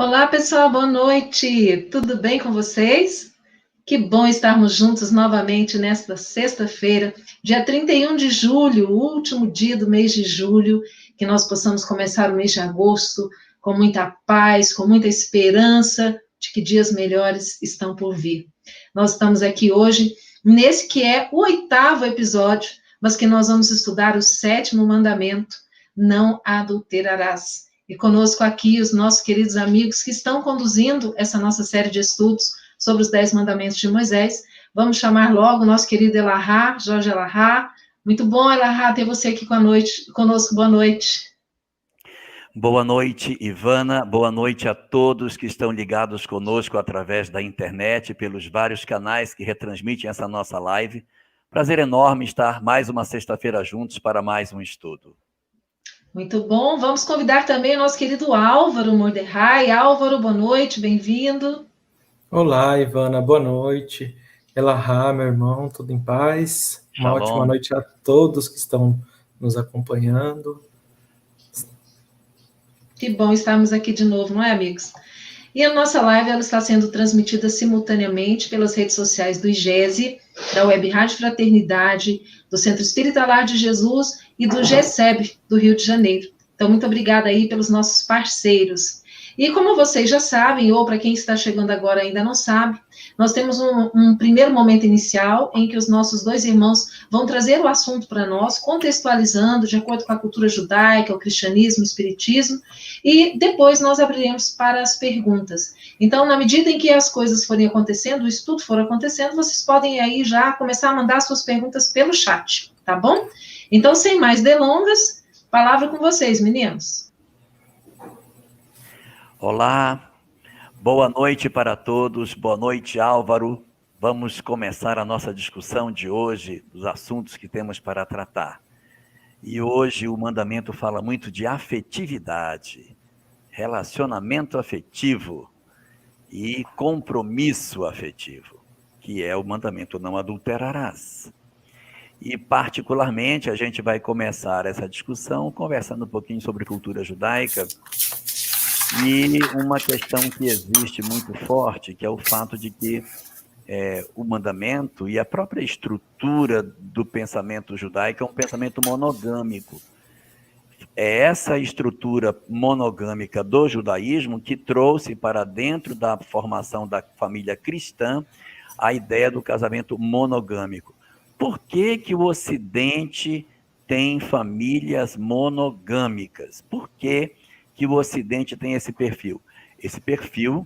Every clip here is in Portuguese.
Olá, pessoal, boa noite. Tudo bem com vocês? Que bom estarmos juntos novamente nesta sexta-feira, dia 31 de julho, o último dia do mês de julho, que nós possamos começar o mês de agosto com muita paz, com muita esperança de que dias melhores estão por vir. Nós estamos aqui hoje, nesse que é o 8º episódio, mas que nós vamos estudar o 7º mandamento: não adulterarás. E conosco aqui os nossos queridos amigos que estão conduzindo essa nossa série de estudos sobre os 10 mandamentos de Moisés. Vamos chamar logo o nosso querido Elahá, Jorge Elahá. Muito bom, Elahá, ter você aqui conosco. Boa noite. Boa noite, Ivana. Boa noite a todos que estão ligados conosco através da internet, pelos vários canais que retransmitem essa nossa live. Prazer enorme estar mais uma sexta-feira juntos para mais um estudo. Muito bom. Vamos convidar também o nosso querido Álvaro Mordecai. Álvaro, boa noite, bem-vindo. Olá, Ivana, boa noite. Elahá, meu irmão, tudo em paz? Uma ótima noite a todos que estão nos acompanhando. Que bom estarmos aqui de novo, não é, amigos? E a nossa live ela está sendo transmitida simultaneamente pelas redes sociais do IGESE, da Web Rádio Fraternidade, do Centro Espírita Lar de Jesus e do GESEB, do Rio de Janeiro. Então, muito obrigada aí pelos nossos parceiros. E como vocês já sabem, ou para quem está chegando agora ainda não sabe, nós temos um primeiro momento inicial em que os nossos dois irmãos vão trazer o assunto para nós, contextualizando de acordo com a cultura judaica, o cristianismo, o espiritismo, e depois nós abriremos para as perguntas. Então, na medida em que as coisas forem acontecendo, o estudo for acontecendo, vocês podem aí já começar a mandar suas perguntas pelo chat, tá bom? Então, sem mais delongas, palavra com vocês, meninos. Olá, boa noite para todos, boa noite, Álvaro. Vamos começar a nossa discussão de hoje, dos assuntos que temos para tratar. E hoje o mandamento fala muito de afetividade, relacionamento afetivo e compromisso afetivo, que é o mandamento não adulterarás. E particularmente a gente vai começar essa discussão conversando um pouquinho sobre cultura judaica e uma questão que existe muito forte, que é o fato de que o mandamento e a própria estrutura do pensamento judaico é um pensamento monogâmico. É essa estrutura monogâmica do judaísmo que trouxe para dentro da formação da família cristã a ideia do casamento monogâmico. Por que que o Ocidente tem famílias monogâmicas? Por que que o Ocidente tem esse perfil? Esse perfil,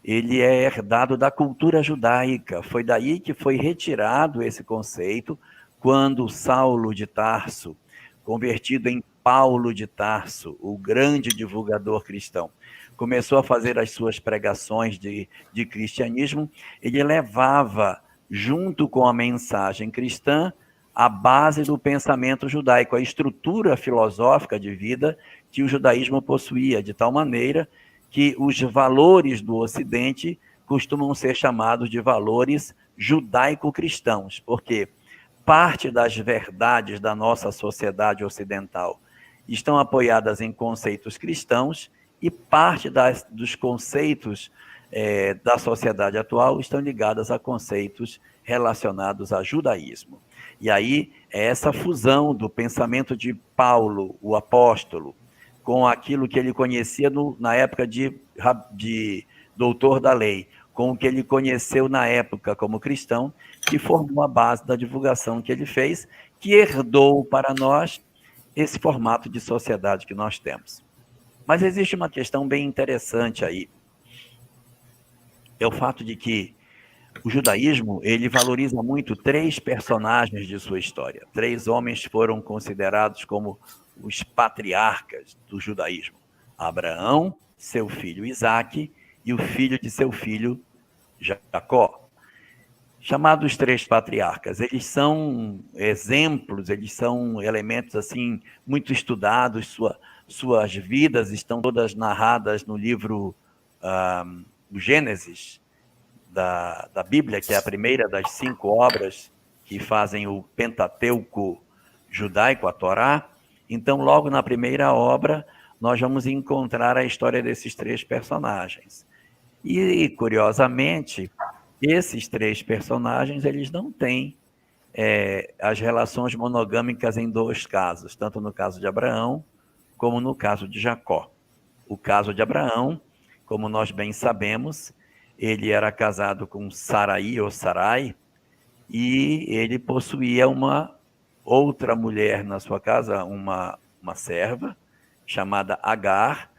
ele é herdado da cultura judaica. Foi daí que foi retirado esse conceito quando Saulo de Tarso, convertido em Paulo de Tarso, o grande divulgador cristão, começou a fazer as suas pregações de cristianismo. Ele levava, junto com a mensagem cristã, a base do pensamento judaico, a estrutura filosófica de vida que o judaísmo possuía, de tal maneira que os valores do Ocidente costumam ser chamados de valores judaico-cristãos, porque parte das verdades da nossa sociedade ocidental estão apoiadas em conceitos cristãos e parte dos conceitos da sociedade atual estão ligadas a conceitos relacionados a judaísmo. E aí é essa fusão do pensamento de Paulo, o apóstolo, com aquilo que ele conhecia na época de doutor da lei, com o que ele conheceu na época como cristão, que formou a base da divulgação que ele fez, que herdou para nós esse formato de sociedade que nós temos. Mas existe uma questão bem interessante aí. É o fato de que o judaísmo, ele valoriza muito 3 personagens de sua história. 3 homens foram considerados como os patriarcas do judaísmo: Abraão, seu filho Isaque e o filho de seu filho Jacó. Chamados 3 patriarcas, eles são exemplos, eles são elementos assim muito estudados, suas vidas estão todas narradas no livro do Gênesis, da Bíblia, que é a primeira das 5 obras que fazem o Pentateuco judaico, a Torá. Então, logo na primeira obra, nós vamos encontrar a história desses 3 personagens. E, curiosamente, esses 3 personagens, eles não têm as relações monogâmicas em 2 casos, tanto no caso de Abraão, como no caso de Jacó. O caso de Abraão, como nós bem sabemos, ele era casado com Sarai ou Sarai, e ele possuía uma outra mulher na sua casa, uma serva, chamada Agar,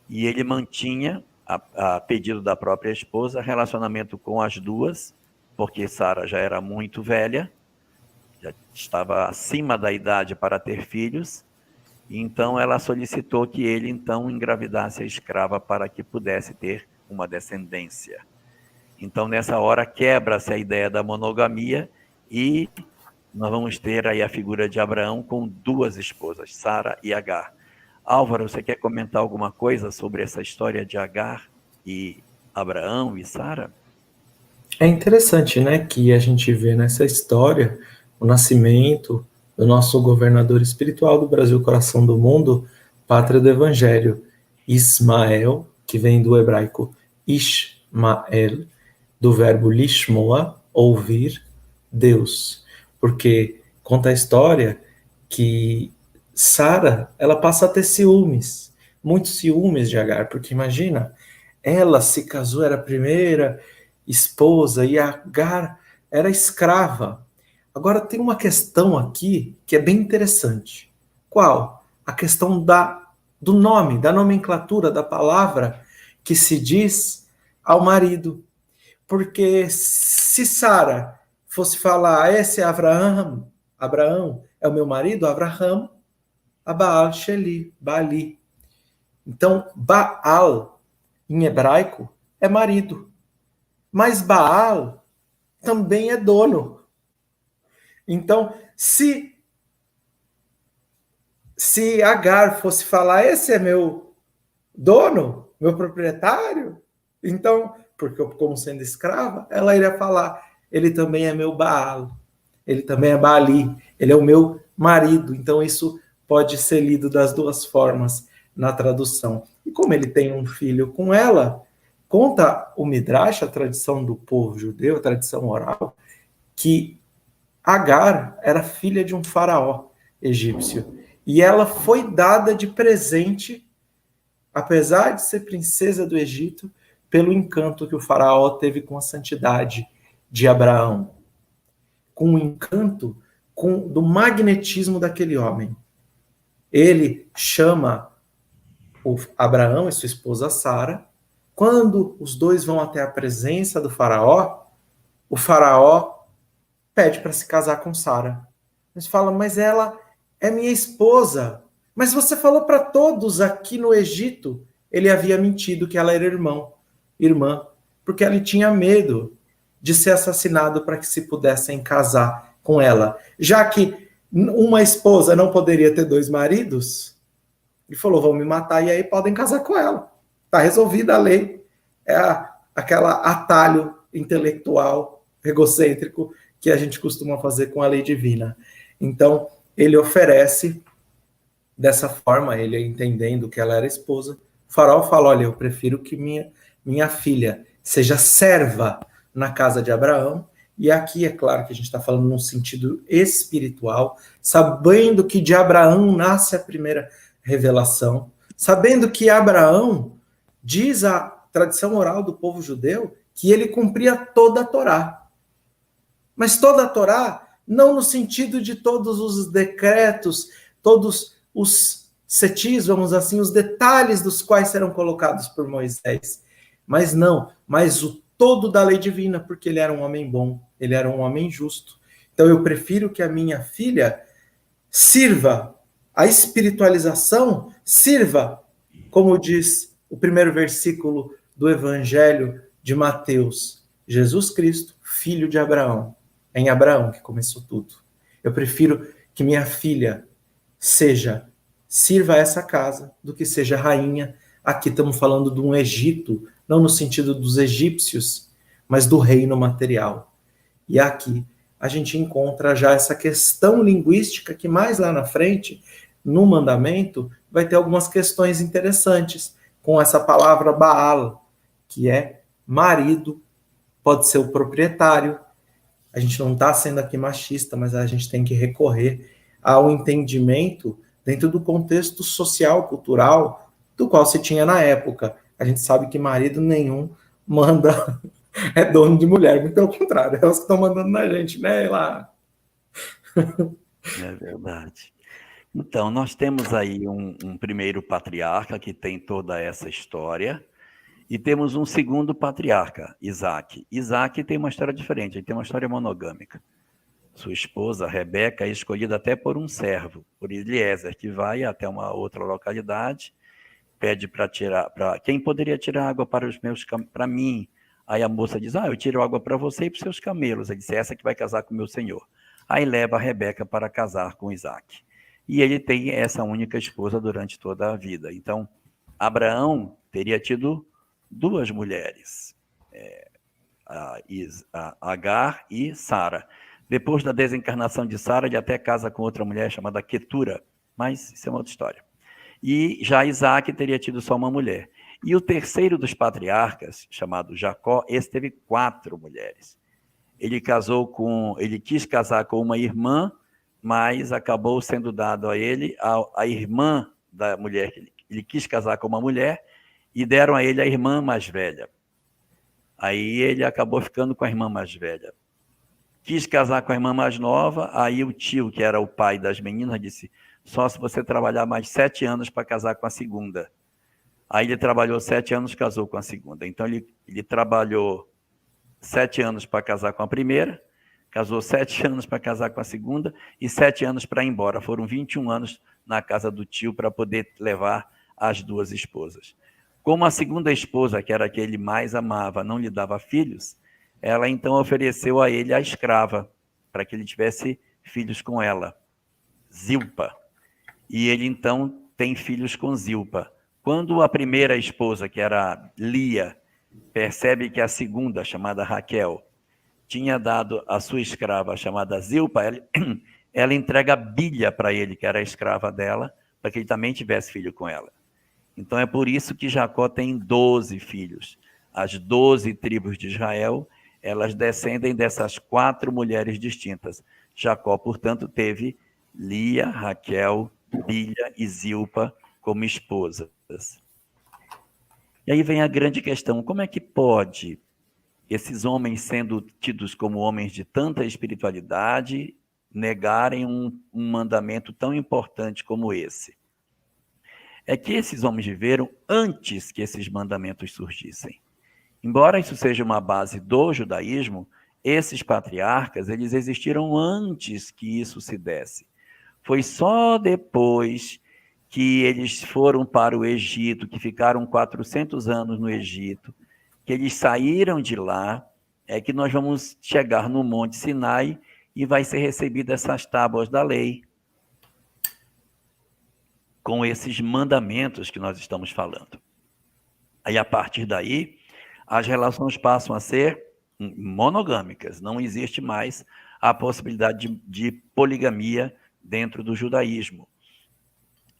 e ele mantinha, a pedido da própria esposa, relacionamento com as duas, porque Sara já era muito velha, já estava acima da idade para ter filhos, então ela solicitou que ele então engravidasse a escrava para que pudesse ter uma descendência. Então nessa hora quebra-se a ideia da monogamia e nós vamos ter aí a figura de Abraão com 2 esposas, Sara e Agar. Álvaro, você quer comentar alguma coisa sobre essa história de Agar e Abraão e Sara? É interessante, né, que a gente vê nessa história o nascimento do nosso governador espiritual do Brasil, coração do mundo, pátria do Evangelho, Ismael, que vem do hebraico Ishmael, do verbo lishmoa, ouvir, Deus. Porque conta a história que Sara, ela passa a ter ciúmes, muitos ciúmes de Agar, porque imagina, ela se casou, era a primeira esposa, e Agar era escrava. Agora tem uma questão aqui que é bem interessante. Qual? A questão do nome, da nomenclatura, da palavra que se diz ao marido. Porque se Sara fosse falar, esse é Abraão é o meu marido, Abraham, a Baal Sheli, Baali. Então, Baal, em hebraico, é marido. Mas Baal também é dono. Então, se Agar fosse falar, esse é meu dono, meu proprietário, então, porque eu, como sendo escrava, ela iria falar, ele também é meu Baal, ele também é Baali, ele é o meu marido. Então, isso pode ser lido das 2 formas na tradução. E como ele tem um filho com ela, conta o Midrash, a tradição do povo judeu, a tradição oral, que Agar era filha de um faraó egípcio. E ela foi dada de presente, apesar de ser princesa do Egito, pelo encanto que o faraó teve com a santidade de Abraão. Com o encanto do magnetismo daquele homem. Ele chama o Abraão e sua esposa Sara. Quando os dois vão até a presença do faraó, o faraó pede para se casar com Sara. Eles falam, mas ela é minha esposa. Mas você falou para todos aqui no Egito. Ele havia mentido que ela era irmã, porque ele tinha medo de ser assassinado para que se pudessem casar com ela. Já que uma esposa não poderia ter 2 maridos, ele falou, vão me matar e aí podem casar com ela. Está resolvida a lei. É aquela atalho intelectual, egocêntrico, que a gente costuma fazer com a lei divina. Então, ele oferece dessa forma, ele entendendo que ela era esposa. O faraó fala, olha, eu prefiro que minha filha seja serva na casa de Abraão. E aqui é claro que a gente está falando num sentido espiritual, sabendo que de Abraão nasce a primeira revelação, sabendo que Abraão, diz a tradição oral do povo judeu, que ele cumpria toda a Torá. Mas toda a Torá, não no sentido de todos os decretos, todos os setis, vamos assim, os detalhes dos quais serão colocados por Moisés. Mas não, mas o todo da lei divina, porque ele era um homem bom, ele era um homem justo. Então eu prefiro que a minha filha sirva, a espiritualização sirva, como diz o primeiro versículo do Evangelho de Mateus, Jesus Cristo, filho de Abraão. É em Abraão que começou tudo. Eu prefiro que minha filha sirva essa casa do que seja rainha. Aqui estamos falando de um Egito, não no sentido dos egípcios, mas do reino material. E aqui a gente encontra já essa questão linguística que mais lá na frente, no mandamento, vai ter algumas questões interessantes com essa palavra Baal, que é marido, pode ser o proprietário. A gente não está sendo aqui machista, mas a gente tem que recorrer ao entendimento dentro do contexto social, cultural, do qual se tinha na época. A gente sabe que marido nenhum manda, é dono de mulher, muito pelo contrário, é elas que estão mandando na gente, né, lá. É verdade. Então, nós temos aí um primeiro patriarca que tem toda essa história, e temos um segundo patriarca, Isaac. Isaac tem uma história diferente, ele tem uma história monogâmica. Sua esposa, Rebeca, é escolhida até por um servo, por Eliezer, que vai até uma outra localidade, pede para quem poderia tirar água para mim. Aí a moça diz, eu tiro água para você e para os seus camelos. Ele disse, essa que vai casar com o meu senhor. Aí leva a Rebeca para casar com Isaac. E ele tem essa única esposa durante toda a vida. Então, Abraão teria tido duas mulheres, a Agar e Sara. Depois da desencarnação de Sara, ele até casa com outra mulher chamada Quetura, mas isso é uma outra história. E já Isaac teria tido só uma mulher. E o terceiro dos patriarcas, chamado Jacó, esse teve 4 mulheres. Ele quis casar com uma irmã, mas acabou sendo dado a ele a irmã da mulher. Ele quis casar com uma mulher e deram a ele a irmã mais velha. Aí ele acabou ficando com a irmã mais velha. Quis casar com a irmã mais nova, aí o tio, que era o pai das meninas, disse, só se você trabalhar mais 7 anos para casar com a segunda. Aí ele trabalhou 7 anos, casou com a segunda. Então ele trabalhou 7 anos para casar com a primeira, casou 7 anos para casar com a segunda e 7 anos para ir embora. Foram 21 anos na casa do tio para poder levar as 2 esposas. Como a segunda esposa, que era a que ele mais amava, não lhe dava filhos, ela então ofereceu a ele a escrava, para que ele tivesse filhos com ela, Zilpa. E ele então tem filhos com Zilpa. Quando a primeira esposa, que era Lia, percebe que a segunda, chamada Raquel, tinha dado a sua escrava, chamada Zilpa, ela entrega Bilha para ele, que era a escrava dela, para que ele também tivesse filho com ela. Então é por isso que Jacó tem 12 filhos. As 12 tribos de Israel, elas descendem dessas 4 mulheres distintas. Jacó, portanto, teve Lia, Raquel, Bilha e Zilpa como esposas. E aí vem a grande questão, como é que pode esses homens, sendo tidos como homens de tanta espiritualidade, negarem um mandamento tão importante como esse? É que esses homens viveram antes que esses mandamentos surgissem. Embora isso seja uma base do judaísmo, esses patriarcas, eles existiram antes que isso se desse. Foi só depois que eles foram para o Egito, que ficaram 400 anos no Egito, que eles saíram de lá, é que nós vamos chegar no Monte Sinai e vai ser recebida essas tábuas da lei, com esses mandamentos que nós estamos falando. Aí, a partir daí, as relações passam a ser monogâmicas, não existe mais a possibilidade de poligamia dentro do judaísmo.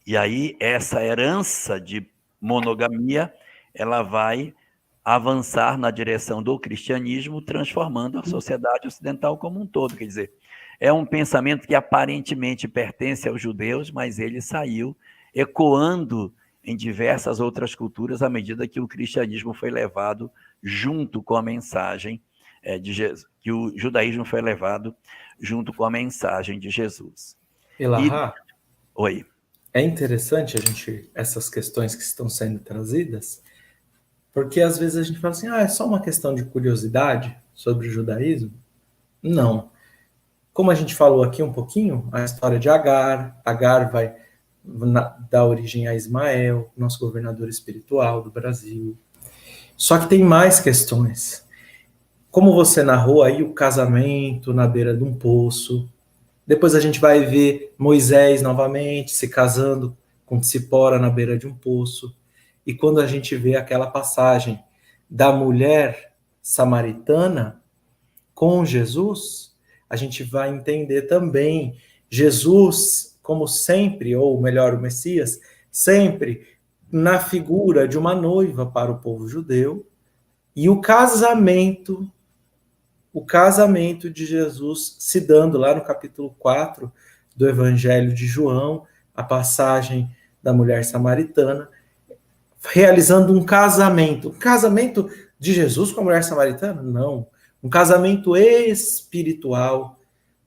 E aí, essa herança de monogamia, ela vai avançar na direção do cristianismo, transformando a sociedade ocidental como um todo. Quer dizer, é um pensamento que aparentemente pertence aos judeus, mas ele saiu ecoando em diversas outras culturas à medida que o cristianismo foi levado junto com a mensagem de Jesus, que o judaísmo foi levado junto com a mensagem de Jesus. Elahá, Oi. É interessante essas questões que estão sendo trazidas, porque às vezes a gente fala assim, é só uma questão de curiosidade sobre o judaísmo? Não. Como a gente falou aqui um pouquinho, a história de Agar vai dar origem a Ismael, nosso governador espiritual do Brasil. Só que tem mais questões. Como você narrou aí, o casamento na beira de um poço. Depois a gente vai ver Moisés novamente se casando com Tsipora na beira de um poço. E quando a gente vê aquela passagem da mulher samaritana com Jesus, a gente vai entender também Jesus, como sempre, ou melhor, o Messias, sempre na figura de uma noiva para o povo judeu, e o casamento de Jesus se dando lá no capítulo 4 do Evangelho de João, a passagem da mulher samaritana, realizando um casamento. Um casamento de Jesus com a mulher samaritana? Não. Um casamento espiritual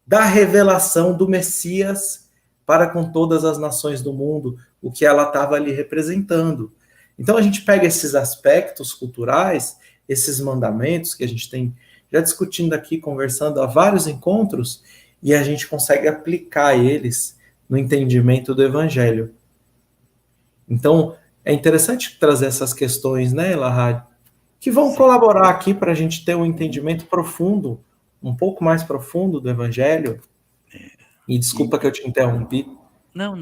da revelação do Messias para com todas as nações do mundo, o que ela estava ali representando. Então a gente pega esses aspectos culturais, esses mandamentos que a gente tem já discutindo aqui, conversando há vários encontros, e a gente consegue aplicar eles no entendimento do Evangelho. Então, é interessante trazer essas questões, né, Elahad, que vão colaborar aqui para a gente ter um entendimento profundo, um pouco mais profundo do Evangelho. E desculpa que eu te interrompi. Não,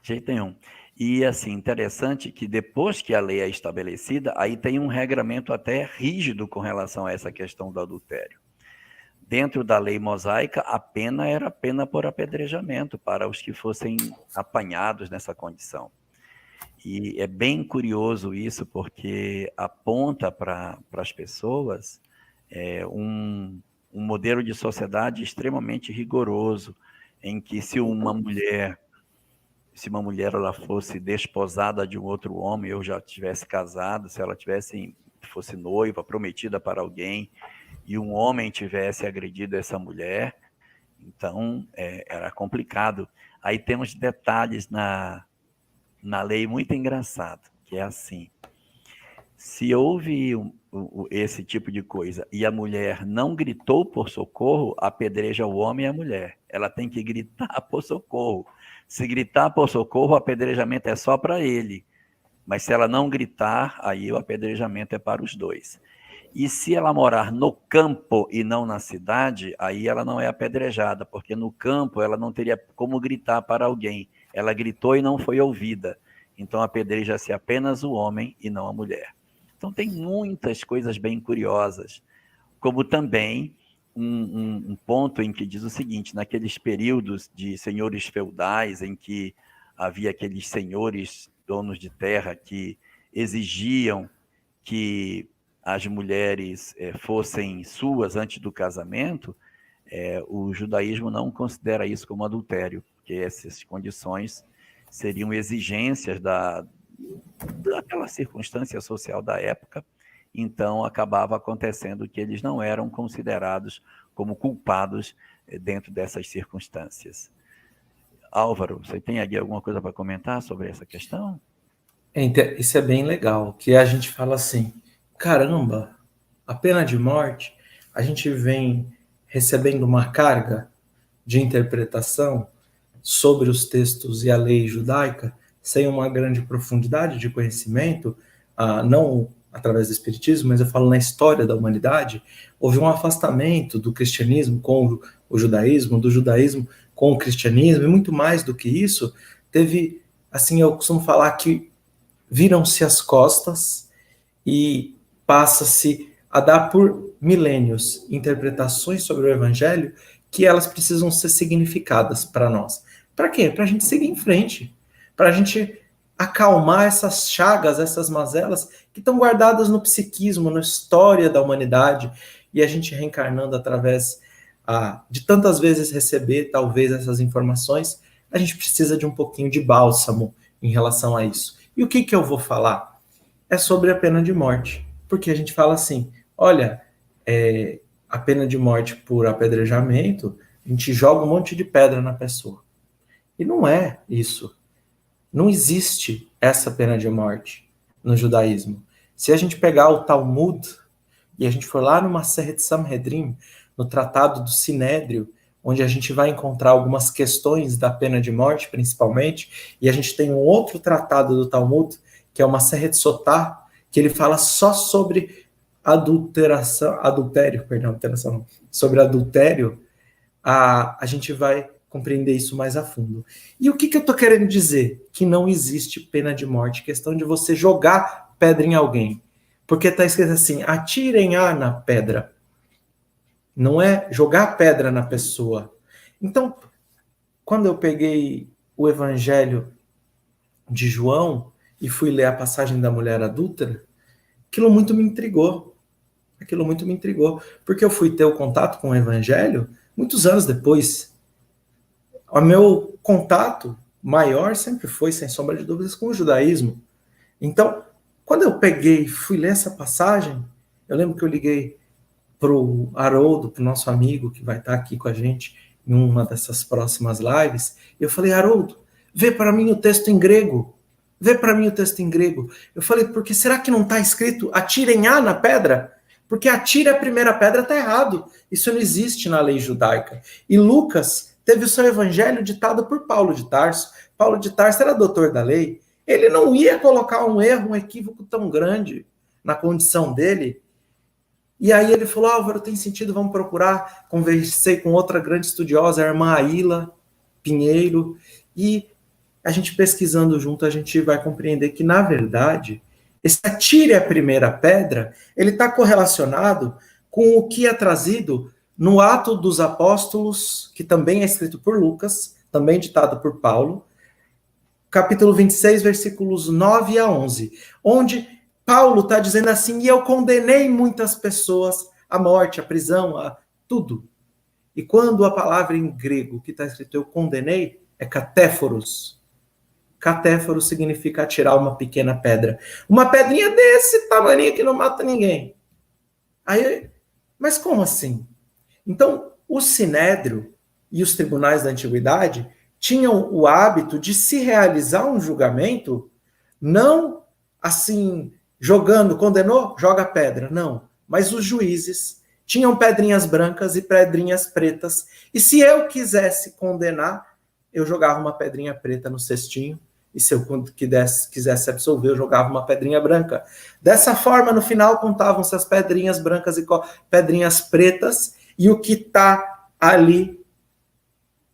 de jeito nenhum. E, assim, interessante que depois que a lei é estabelecida, aí tem um regramento até rígido com relação a essa questão do adultério. Dentro da lei mosaica, a pena era pena por apedrejamento para os que fossem apanhados nessa condição. E é bem curioso isso, porque aponta para as pessoas um modelo de sociedade extremamente rigoroso, em que se uma mulher ela fosse desposada de um outro homem, ou já tivesse casado, se ela fosse noiva, prometida para alguém, e um homem tivesse agredido essa mulher, então era complicado. Aí temos detalhes na lei muito engraçado, que é assim: se houve esse tipo de coisa e a mulher não gritou por socorro, apedreja o homem e a mulher. Ela tem que gritar por socorro. Se gritar por socorro, o apedrejamento é só para ele. Mas se ela não gritar, aí o apedrejamento é para os dois. E se ela morar no campo e não na cidade, aí ela não é apedrejada, porque no campo ela não teria como gritar para alguém. Ela gritou e não foi ouvida. Então apedreja-se apenas o homem e não a mulher. Então tem muitas coisas bem curiosas, como também um ponto em que diz o seguinte: naqueles períodos de senhores feudais, em que havia aqueles senhores donos de terra que exigiam que as mulheres fossem suas antes do casamento, o judaísmo não considera isso como adultério, porque essas condições seriam exigências daquela circunstância social da época. Então acabava acontecendo que eles não eram considerados como culpados dentro dessas circunstâncias. Álvaro, você tem aqui alguma coisa para comentar sobre essa questão? Isso é bem legal, que a gente fala assim, caramba, a pena de morte, a gente vem recebendo uma carga de interpretação sobre os textos e a lei judaica, sem uma grande profundidade de conhecimento, não através do espiritismo, mas eu falo na história da humanidade, houve um afastamento do cristianismo com o judaísmo, do judaísmo com o cristianismo, e muito mais do que isso, teve, assim, eu costumo falar que viram-se as costas e passa-se a dar por milênios interpretações sobre o evangelho que elas precisam ser significadas para nós. Para quê? Para a gente seguir em frente, para a gente acalmar essas chagas, essas mazelas que estão guardadas no psiquismo, na história da humanidade, e a gente reencarnando através de tantas vezes receber, talvez, essas informações, a gente precisa de um pouquinho de bálsamo em relação a isso. E o que eu vou falar? É sobre a pena de morte, porque a gente fala assim, olha, a pena de morte por apedrejamento, a gente joga um monte de pedra na pessoa. E não é isso. Não existe essa pena de morte no judaísmo. Se a gente pegar o Talmud e a gente for lá no Maseret Sanhedrin, no Tratado do Sinédrio, onde a gente vai encontrar algumas questões da pena de morte, principalmente, e a gente tem um outro tratado do Talmud, que é o Maseret Sotá, que ele fala só sobre sobre adultério, a gente vai compreender isso mais a fundo. E o que eu estou querendo dizer? Que não existe pena de morte, questão de você jogar pedra em alguém. Porque está escrito assim, atirem na pedra. Não é jogar pedra na pessoa. Então, quando eu peguei o evangelho de João e fui ler a passagem da mulher adúltera, aquilo muito me intrigou. Porque eu fui ter o contato com o evangelho muitos anos depois. O meu contato maior sempre foi, sem sombra de dúvidas, com o judaísmo. Então, quando eu peguei e fui ler essa passagem, eu lembro que eu liguei para o Haroldo, para o nosso amigo que vai estar aqui com a gente em uma dessas próximas lives, e eu falei, Haroldo, vê para mim o texto em grego. Eu falei, porque será que não está escrito atirem A na pedra? Porque atire a primeira pedra está errado. Isso não existe na lei judaica. E Lucas teve o seu evangelho ditado por Paulo de Tarso. Paulo de Tarso era doutor da lei. Ele não ia colocar um erro, um equívoco tão grande na condição dele. E aí ele falou, Álvaro, tem sentido, vamos procurar. Conversei com outra grande estudiosa, a irmã Aila Pinheiro, e a gente pesquisando junto, a gente vai compreender que, na verdade, esse atire a primeira pedra, ele está correlacionado com o que é trazido no Ato dos Apóstolos, que também é escrito por Lucas, também ditado por Paulo, capítulo 26, versículos 9 a 11, onde Paulo está dizendo assim, e eu condenei muitas pessoas à morte, à prisão, a tudo. E quando a palavra em grego que está escrito eu condenei, é katéforos. Katéforos significa atirar uma pequena pedra. Uma pedrinha desse tamanho que não mata ninguém. Aí, mas como assim? Então, o Sinédrio e os tribunais da antiguidade tinham o hábito de se realizar um julgamento, não assim, jogando, condenou, joga pedra, não. Mas os juízes tinham pedrinhas brancas e pedrinhas pretas, e se eu quisesse condenar, eu jogava uma pedrinha preta no cestinho, e se eu quisesse absolver, eu jogava uma pedrinha branca. Dessa forma, no final, contavam-se as pedrinhas brancas e pedrinhas pretas, e o que está ali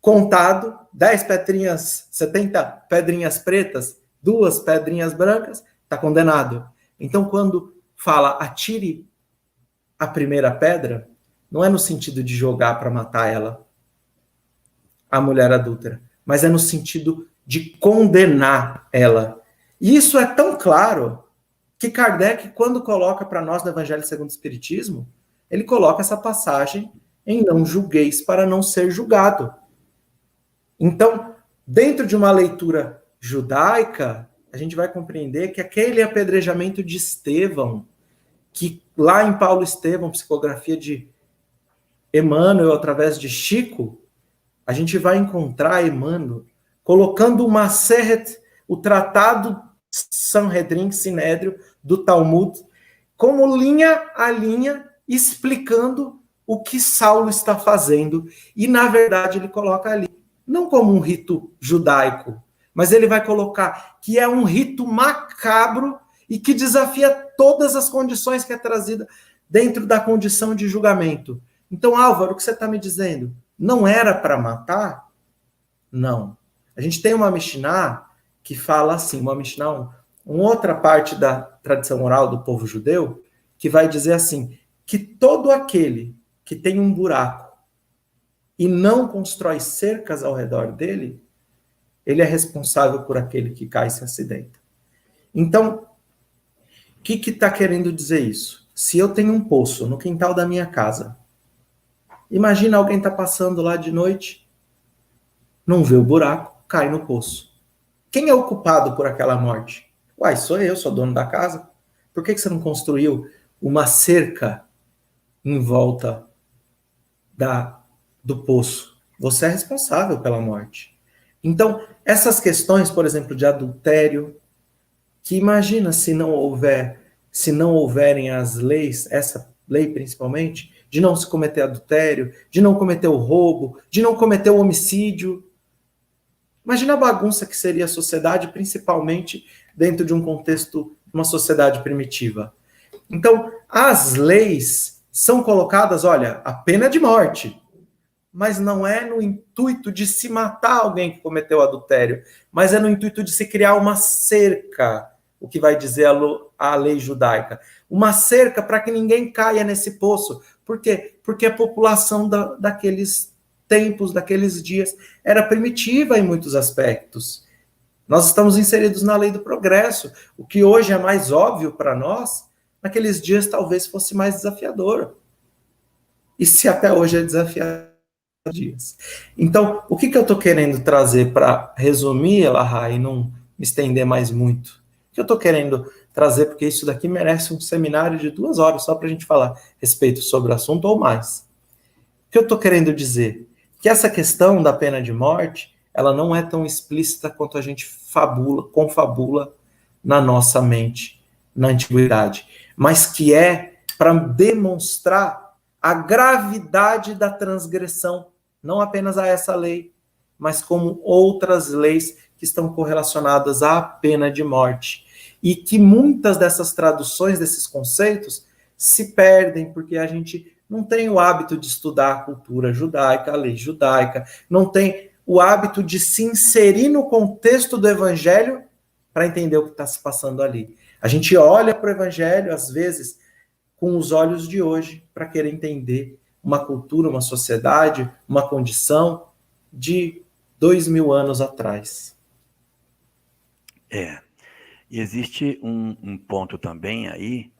contado, 10 pedrinhas, 70 pedrinhas pretas, 2 pedrinhas brancas, está condenado. Então, quando fala atire a primeira pedra, não é no sentido de jogar para matar ela, a mulher adúltera, mas é no sentido de condenar ela. E isso é tão claro que Kardec, quando coloca para nós no Evangelho segundo o Espiritismo, ele coloca essa passagem em não julgueis para não ser julgado. Então, dentro de uma leitura judaica, a gente vai compreender que aquele apedrejamento de Estevão, que lá em Paulo Estevão, psicografia de Emmanuel, através de Chico, a gente vai encontrar Emmanuel colocando o Maseret, o Tratado Sanhedrin, Sinédrio, do Talmud, como linha a linha, explicando o que Saulo está fazendo. E, na verdade, ele coloca ali, não como um rito judaico, mas ele vai colocar que é um rito macabro e que desafia todas as condições que é trazida dentro da condição de julgamento. Então, Álvaro, o que você está me dizendo? Não era para matar? Não. A gente tem uma Mishnah que fala assim, uma Mishnah, uma outra parte da tradição oral do povo judeu, que vai dizer assim, que todo aquele que tem um buraco e não constrói cercas ao redor dele, ele é responsável por aquele que cai e se acidenta. Então, o que está querendo dizer isso? Se eu tenho um poço no quintal da minha casa, imagina alguém está passando lá de noite, não vê o buraco, cai no poço. Quem é o culpado por aquela morte? Uai, sou eu, sou dono da casa. Por que você não construiu uma cerca em volta do poço? Você é responsável pela morte. Então, essas questões, por exemplo, de adultério, que imagina se não houverem as leis, essa lei principalmente, de não se cometer adultério, de não cometer o roubo, de não cometer o homicídio. Imagina a bagunça que seria a sociedade, principalmente dentro de um contexto de uma sociedade primitiva. Então, as leis são colocadas, olha, a pena de morte, mas não é no intuito de se matar alguém que cometeu adultério, mas é no intuito de se criar uma cerca, o que vai dizer a lei judaica. Uma cerca para que ninguém caia nesse poço. Por quê? Porque a população daqueles tempos, daqueles dias, era primitiva em muitos aspectos. Nós estamos inseridos na lei do progresso. O que hoje é mais óbvio para nós, naqueles dias talvez fosse mais desafiador. E se até hoje é desafiador dias. Então, o que eu estou querendo trazer para resumir, Elahá, e não me estender mais muito? O que eu estou querendo trazer, porque isso daqui merece um seminário de 2 horas só para a gente falar a respeito sobre o assunto ou mais. O que eu estou querendo dizer? Que essa questão da pena de morte, ela não é tão explícita quanto a gente confabula na nossa mente, na antiguidade, mas que é para demonstrar a gravidade da transgressão, não apenas a essa lei, mas como outras leis que estão correlacionadas à pena de morte. E que muitas dessas traduções desses conceitos se perdem, porque a gente não tem o hábito de estudar a cultura judaica, a lei judaica, não tem o hábito de se inserir no contexto do evangelho para entender o que está se passando ali. A gente olha para o evangelho, às vezes, com os olhos de hoje, para querer entender uma cultura, uma sociedade, uma condição de 2000 anos atrás. E existe um ponto também aí,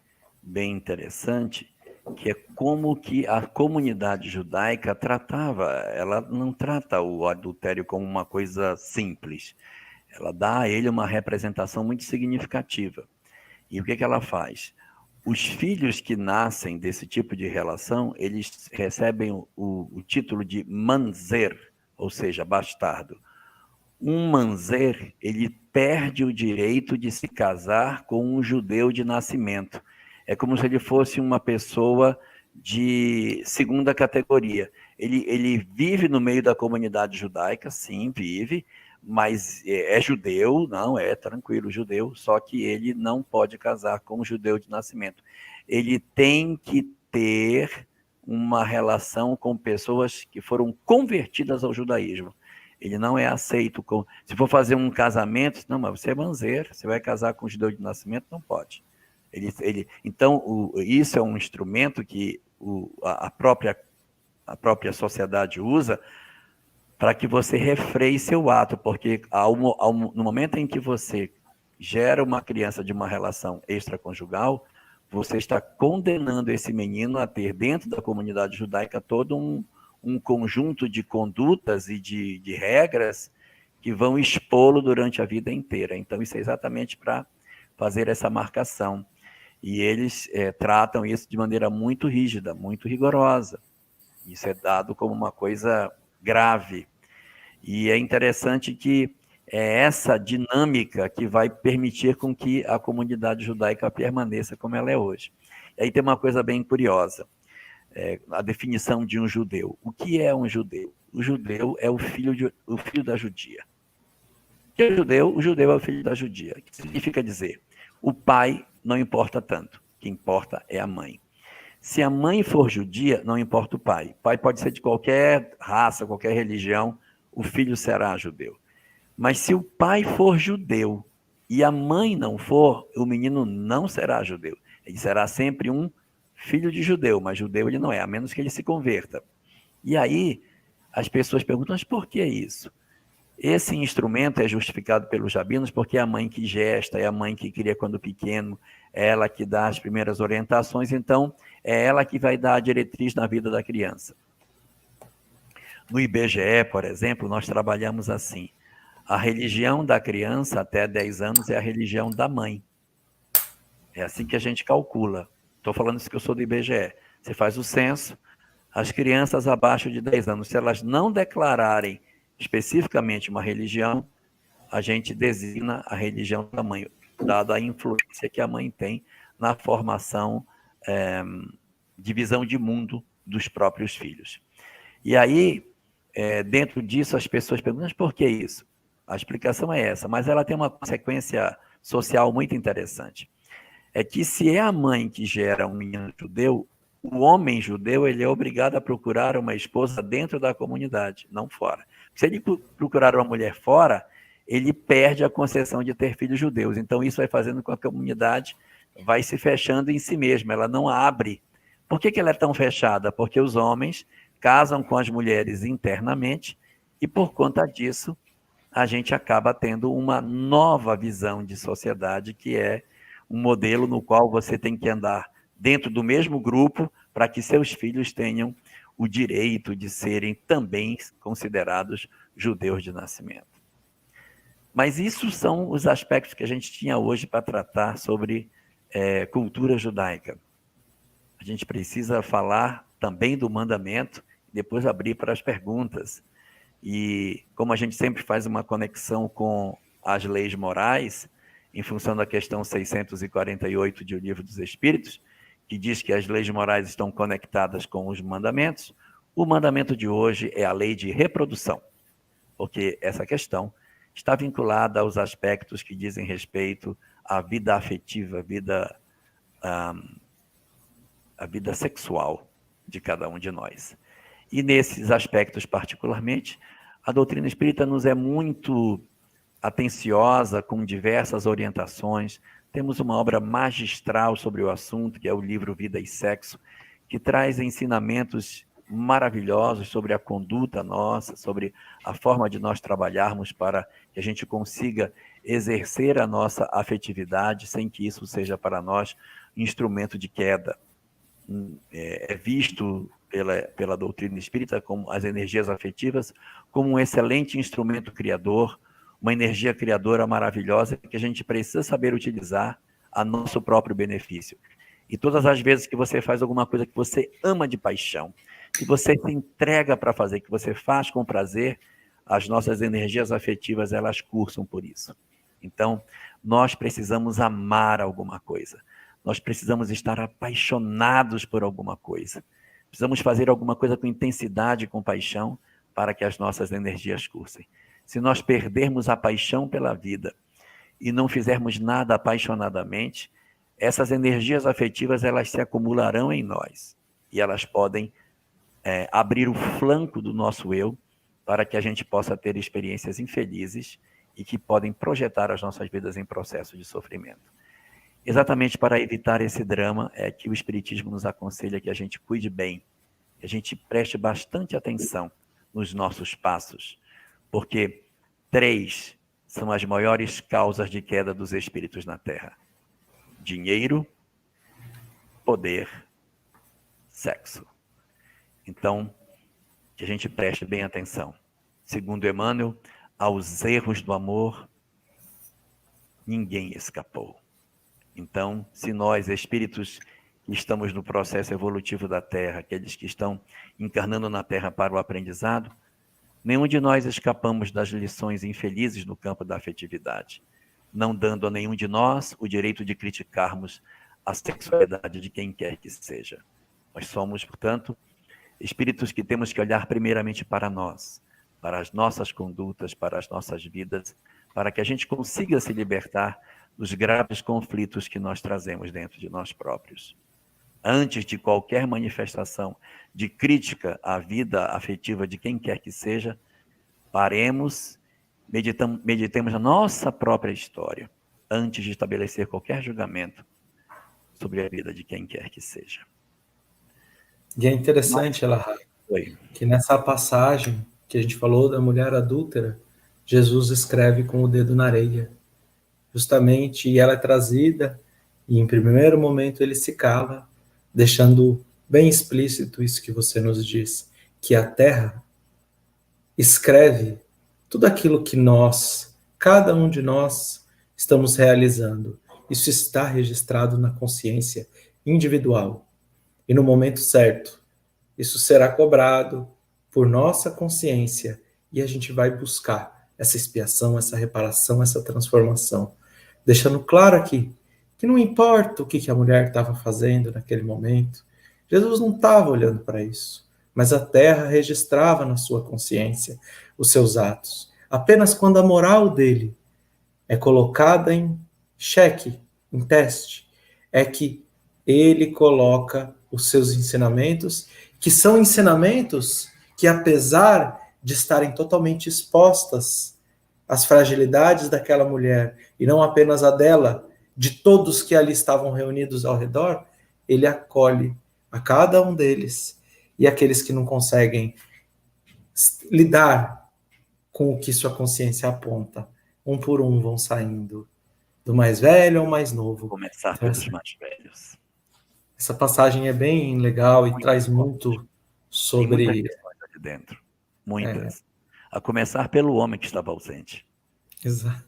bem interessante, que é como que a comunidade judaica tratava. Ela não trata o adultério como uma coisa simples. Ela dá a ele uma representação muito significativa. E o que ela faz? Os filhos que nascem desse tipo de relação, eles recebem o título de manzer, ou seja, bastardo. Um manzer, ele perde o direito de se casar com um judeu de nascimento. É como se ele fosse uma pessoa de segunda categoria. Ele vive no meio da comunidade judaica, sim, vive, mas é judeu, não, é tranquilo, judeu, só que ele não pode casar com um judeu de nascimento. Ele tem que ter uma relação com pessoas que foram convertidas ao judaísmo. Ele não é aceito. Se for fazer um casamento, não, mas você é manzer, você vai casar com um judeu de nascimento, não pode. Então, isso é um instrumento que a própria sociedade usa para que você refreie seu ato, porque no momento em que você gera uma criança de uma relação extraconjugal, você está condenando esse menino a ter dentro da comunidade judaica todo um conjunto de condutas e de regras que vão expô-lo durante a vida inteira. Então, isso é exatamente para fazer essa marcação. E eles tratam isso de maneira muito rígida, muito rigorosa. Isso é dado como uma coisa grave. E é interessante que é essa dinâmica que vai permitir com que a comunidade judaica permaneça como ela é hoje. E aí tem uma coisa bem curiosa, a definição de um judeu. O que é um judeu? O judeu é o filho da judia. O que é judeu? O judeu é o filho da judia. O que significa dizer? O pai não importa tanto, o que importa é a mãe. Se a mãe for judia, não importa o pai. O pai pode ser de qualquer raça, qualquer religião, o filho será judeu. Mas se o pai for judeu e a mãe não for, o menino não será judeu. Ele será sempre um filho de judeu, mas judeu ele não é, a menos que ele se converta. E aí, as pessoas perguntam, mas por que isso? Esse instrumento é justificado pelos rabinos porque é a mãe que gesta, é a mãe que cria quando pequeno, é ela que dá as primeiras orientações, então é ela que vai dar a diretriz na vida da criança. No IBGE, por exemplo, nós trabalhamos assim. A religião da criança até 10 anos é a religião da mãe. É assim que a gente calcula. Estou falando isso que eu sou do IBGE. Você faz o censo, as crianças abaixo de 10 anos, se elas não declararem especificamente uma religião, a gente designa a religião da mãe, dada a influência que a mãe tem na formação de visão de mundo dos próprios filhos. E aí, dentro disso, as pessoas perguntam, mas por que isso? A explicação é essa, mas ela tem uma consequência social muito interessante. É que se é a mãe que gera um menino judeu, o homem judeu ele é obrigado a procurar uma esposa dentro da comunidade, não fora. Se ele procurar uma mulher fora, ele perde a concessão de ter filhos judeus. Então, isso vai fazendo com que a comunidade vai se fechando em si mesma, ela não abre. Por que ela é tão fechada? Porque os homens casam com as mulheres internamente e, por conta disso, a gente acaba tendo uma nova visão de sociedade, que é um modelo no qual você tem que andar dentro do mesmo grupo para que seus filhos tenham o direito de serem também considerados judeus de nascimento. Mas isso são os aspectos que a gente tinha hoje para tratar sobre cultura judaica. A gente precisa falar também do mandamento, depois abrir para as perguntas. E como a gente sempre faz uma conexão com as leis morais, em função da questão 648 de O Livro dos Espíritos, que diz que as leis morais estão conectadas com os mandamentos, o mandamento de hoje é a lei de reprodução, porque essa questão está vinculada aos aspectos que dizem respeito à vida afetiva, a vida sexual de cada um de nós. E nesses aspectos particularmente, a doutrina espírita nos é muito atenciosa, com diversas orientações. Temos uma obra magistral sobre o assunto, que é o livro Vida e Sexo, que traz ensinamentos maravilhosos sobre a conduta nossa, sobre a forma de nós trabalharmos para que a gente consiga exercer a nossa afetividade sem que isso seja para nós instrumento de queda. É visto pela doutrina espírita como as energias afetivas como um excelente instrumento criador, uma energia criadora maravilhosa que a gente precisa saber utilizar a nosso próprio benefício. E todas as vezes que você faz alguma coisa que você ama de paixão, que você se entrega para fazer, que você faz com prazer, as nossas energias afetivas, elas cursam por isso. Então, nós precisamos amar alguma coisa. Nós precisamos estar apaixonados por alguma coisa. Precisamos fazer alguma coisa com intensidade e com paixão para que as nossas energias cursem. Se nós perdermos a paixão pela vida e não fizermos nada apaixonadamente, essas energias afetivas elas se acumularão em nós e elas podem abrir o flanco do nosso eu para que a gente possa ter experiências infelizes e que podem projetar as nossas vidas em processo de sofrimento. Exatamente para evitar esse drama é que o Espiritismo nos aconselha que a gente cuide bem, que a gente preste bastante atenção nos nossos passos, porque 3 são as maiores causas de queda dos espíritos na Terra: dinheiro, poder, sexo. Então, que a gente preste bem atenção. Segundo Emmanuel, aos erros do amor, ninguém escapou. Então, se nós, espíritos que estamos no processo evolutivo da Terra, aqueles que estão encarnando na Terra para o aprendizado, nenhum de nós escapamos das lições infelizes no campo da afetividade, não dando a nenhum de nós o direito de criticarmos a sexualidade de quem quer que seja. Nós somos, portanto, espíritos que temos que olhar primeiramente para nós, para as nossas condutas, para as nossas vidas, para que a gente consiga se libertar dos graves conflitos que nós trazemos dentro de nós próprios. Antes de qualquer manifestação de crítica à vida afetiva de quem quer que seja, paremos, meditemos a nossa própria história, antes de estabelecer qualquer julgamento sobre a vida de quem quer que seja. E é interessante, Elahá, que nessa passagem que a gente falou da mulher adúltera, Jesus escreve com o dedo na areia. Justamente, e ela é trazida, e em primeiro momento ele se cala, deixando bem explícito isso que você nos diz, que a Terra escreve tudo aquilo que nós, cada um de nós, estamos realizando. Isso está registrado na consciência individual. E no momento certo, isso será cobrado por nossa consciência e a gente vai buscar essa expiação, essa reparação, essa transformação. Deixando claro aqui que não importa o que a mulher estava fazendo naquele momento, Jesus não estava olhando para isso, mas a Terra registrava na sua consciência os seus atos. Apenas quando a moral dele é colocada em xeque, em teste, é que ele coloca os seus ensinamentos, que são ensinamentos que, apesar de estarem totalmente expostas às fragilidades daquela mulher, e não apenas a dela, de todos que ali estavam reunidos ao redor, ele acolhe a cada um deles, e aqueles que não conseguem lidar com o que sua consciência aponta. Um por um vão saindo, do mais velho ao mais novo. Começar Então, pelos mais velhos. essa passagem é bem legal e traz muito Tem sobre... muitas questões ali dentro. Muitas. A começar pelo homem que estava ausente. Exato.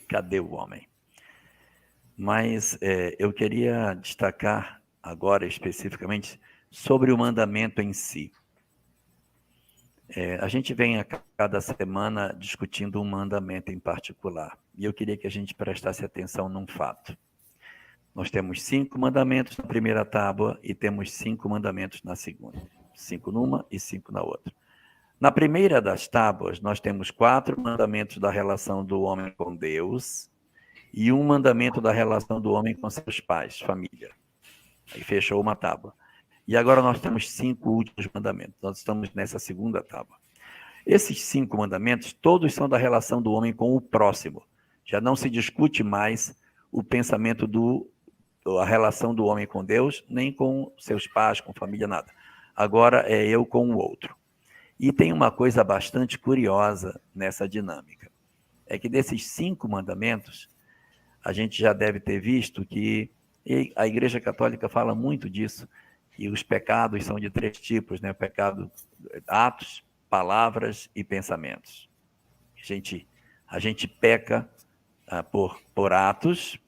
Cadê o homem? Mas eu queria destacar agora especificamente sobre o mandamento em si. A gente vem a cada semana discutindo um mandamento em particular. E eu queria que a gente prestasse atenção num fato. Nós temos 5 mandamentos na primeira tábua e temos 5 mandamentos na segunda. 5 numa e 5 na outra. Na primeira das tábuas, nós temos 4 mandamentos da relação do homem com Deus e um mandamento da relação do homem com seus pais, família. Aí fechou uma tábua. E agora nós temos 5 últimos mandamentos. Nós estamos nessa segunda tábua. Esses 5 mandamentos, todos são da relação do homem com o próximo. Já não se discute mais o pensamento a relação do homem com Deus, nem com seus pais, com família, nada. Agora é eu com o outro. E tem uma coisa bastante curiosa nessa dinâmica. É que desses 5 mandamentos, a gente já deve ter visto que a Igreja Católica fala muito disso, que os pecados são de 3 tipos, né? Pecado, atos, palavras e pensamentos. A gente peca por atos,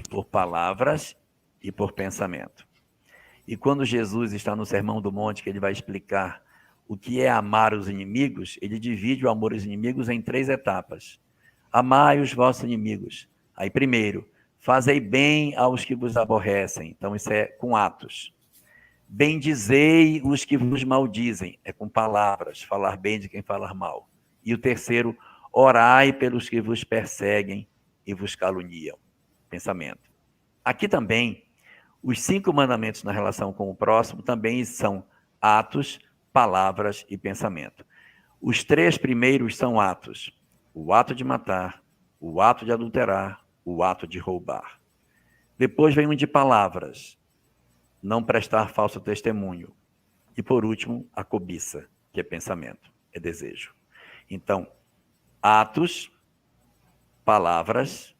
por palavras e por pensamento. E quando Jesus está no Sermão do Monte, que ele vai explicar o que é amar os inimigos, ele divide o amor aos inimigos em 3 etapas. Amai os vossos inimigos. Aí, primeiro, fazei bem aos que vos aborrecem. Então, isso é com atos. Bendizei os que vos maldizem. É com palavras, falar bem de quem falar mal. E o terceiro, orai pelos que vos perseguem e vos caluniam. Pensamento. Aqui também, os 5 mandamentos na relação com o próximo também são atos, palavras e pensamento. Os 3 primeiros são atos. O ato de matar, o ato de adulterar, o ato de roubar. Depois vem um de palavras. Não prestar falso testemunho. E por último, a cobiça, que é pensamento, é desejo. Então, atos, palavras,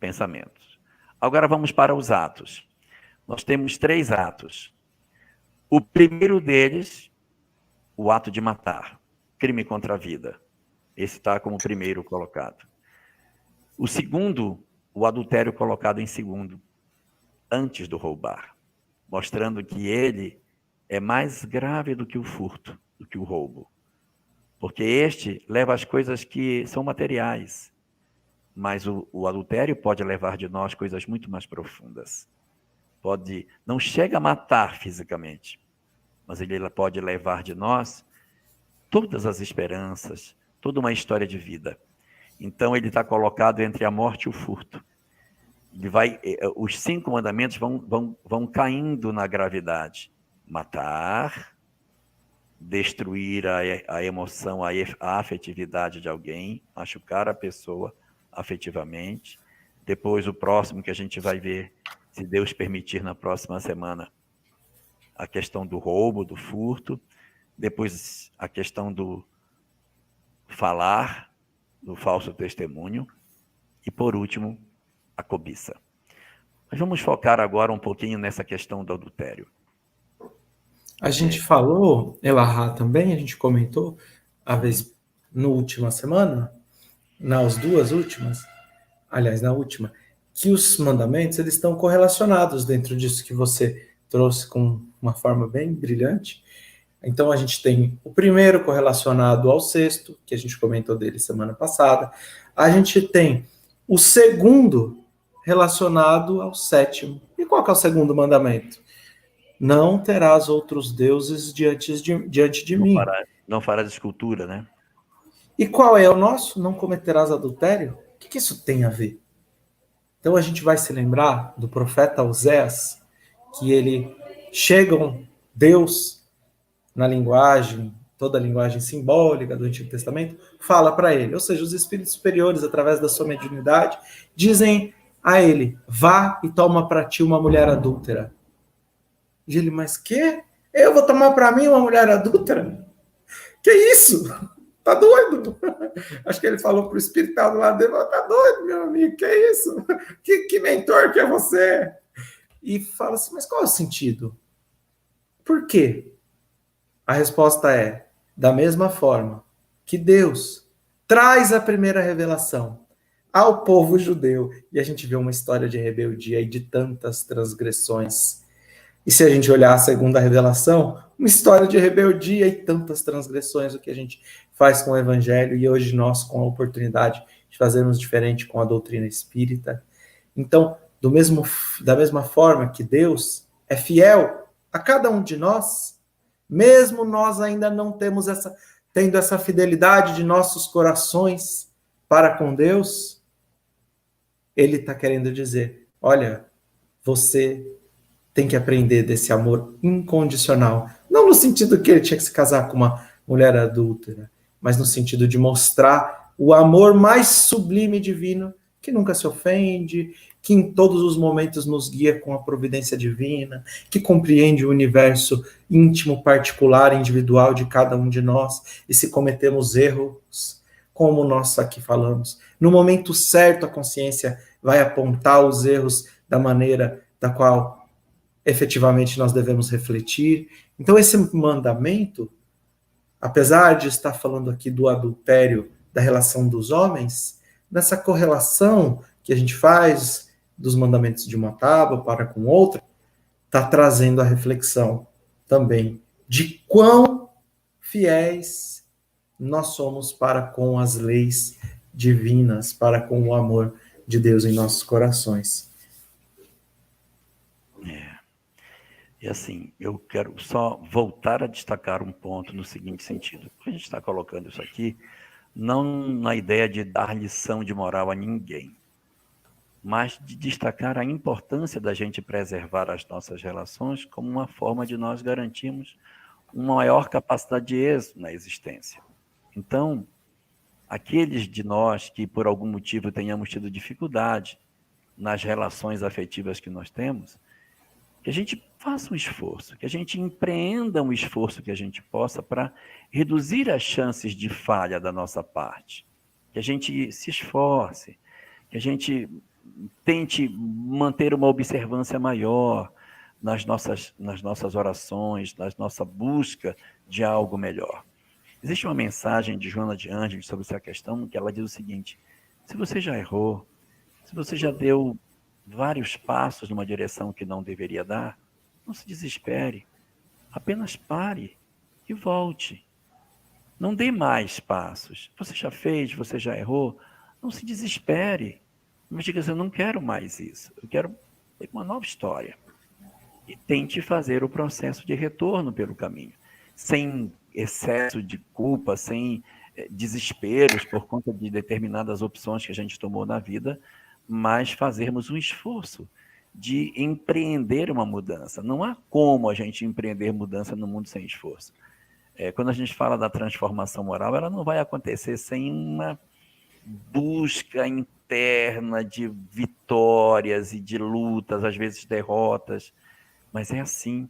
pensamentos. Agora vamos para os atos. Nós temos 3 atos. O primeiro deles, o ato de matar, crime contra a vida. Esse está como primeiro colocado. O segundo, o adultério colocado em segundo, antes do roubar, mostrando que ele é mais grave do que o furto, do que o roubo. Porque este leva as coisas que são materiais, mas o adultério pode levar de nós coisas muito mais profundas. Não chega a matar fisicamente, mas ele pode levar de nós todas as esperanças, toda uma história de vida. Então ele está colocado entre a morte e o furto. Os 5 mandamentos vão caindo na gravidade. Matar, destruir a emoção, a afetividade de alguém, machucar a pessoa afetivamente. Depois o próximo que a gente vai ver, se Deus permitir, na próxima semana, a questão do roubo, do furto. Depois a questão do falar, do falso testemunho. E por último, a cobiça. Mas vamos focar agora um pouquinho nessa questão do adultério. A gente falou, Elahá também, a gente comentou, na última semana, nas 2 últimas, aliás, na última, que os mandamentos, eles estão correlacionados dentro disso que você trouxe com uma forma bem brilhante. Então, a gente tem o primeiro correlacionado ao 6º, que a gente comentou dele semana passada. A gente tem o segundo relacionado ao 7º. E qual que é o segundo mandamento? Não terás outros deuses diante de mim. Não farás escultura, né? E qual é o nosso? Não cometerás adultério? O que isso tem a ver? Então a gente vai se lembrar do profeta Oséias, que ele chegam Deus na linguagem, toda a linguagem simbólica do Antigo Testamento, fala para ele, ou seja, os espíritos superiores, através da sua mediunidade, dizem a ele, vá e toma para ti uma mulher adúltera. E ele, mas que? Eu vou tomar para mim uma mulher adúltera? Que isso? Tá doido? Acho que ele falou pro espírito do lado dele, tá doido, meu amigo, que é isso? Que mentor que é você? E fala assim, mas qual é o sentido? Por quê? A resposta é, da mesma forma que Deus traz a primeira revelação ao povo judeu, e a gente vê uma história de rebeldia e de tantas transgressões. E se a gente olhar a segunda revelação, uma história de rebeldia e tantas transgressões, o que a gente faz com o evangelho, e hoje nós com a oportunidade de fazermos diferente com a doutrina espírita. Então, da mesma forma que Deus é fiel a cada um de nós, mesmo nós ainda não tendo essa fidelidade de nossos corações para com Deus, Ele está querendo dizer, olha, você tem que aprender desse amor incondicional. Não no sentido que ele tinha que se casar com uma mulher adúltera, mas no sentido de mostrar o amor mais sublime e divino, que nunca se ofende, que em todos os momentos nos guia com a providência divina, que compreende o universo íntimo, particular, individual de cada um de nós, e se cometemos erros, como nós aqui falamos, no momento certo a consciência vai apontar os erros da maneira da qual efetivamente nós devemos refletir. Então esse mandamento, apesar de estar falando aqui do adultério, da relação dos homens, nessa correlação que a gente faz dos mandamentos de uma tábua para com outra, está trazendo a reflexão também de quão fiéis nós somos para com as leis divinas, para com o amor de Deus em nossos corações. E assim, eu quero só voltar a destacar um ponto no seguinte sentido. A gente está colocando isso aqui não na ideia de dar lição de moral a ninguém, mas de destacar a importância da gente preservar as nossas relações como uma forma de nós garantirmos uma maior capacidade de êxito na existência. Então, aqueles de nós que por algum motivo tenhamos tido dificuldade nas relações afetivas que nós temos, que a gente faça um esforço, que a gente empreenda um esforço que a gente possa para reduzir as chances de falha da nossa parte, que a gente se esforce, que a gente tente manter uma observância maior nas nossas orações, na nossa busca de algo melhor. Existe uma mensagem de Joana de Ângeles sobre essa questão, que ela diz o seguinte: se você já errou, se você já deu vários passos numa direção que não deveria dar, não se desespere, apenas pare e volte. Não dê mais passos. Você já fez, você já errou, não se desespere. Mas diga assim, eu não quero mais isso, eu quero uma nova história. E tente fazer o processo de retorno pelo caminho, sem excesso de culpa, sem desesperos por conta de determinadas opções que a gente tomou na vida, mas fazermos um esforço de empreender uma mudança. Não há como a gente empreender mudança no mundo sem esforço. Quando a gente fala da transformação moral, ela não vai acontecer sem uma busca interna de vitórias e de lutas, às vezes derrotas, mas é assim,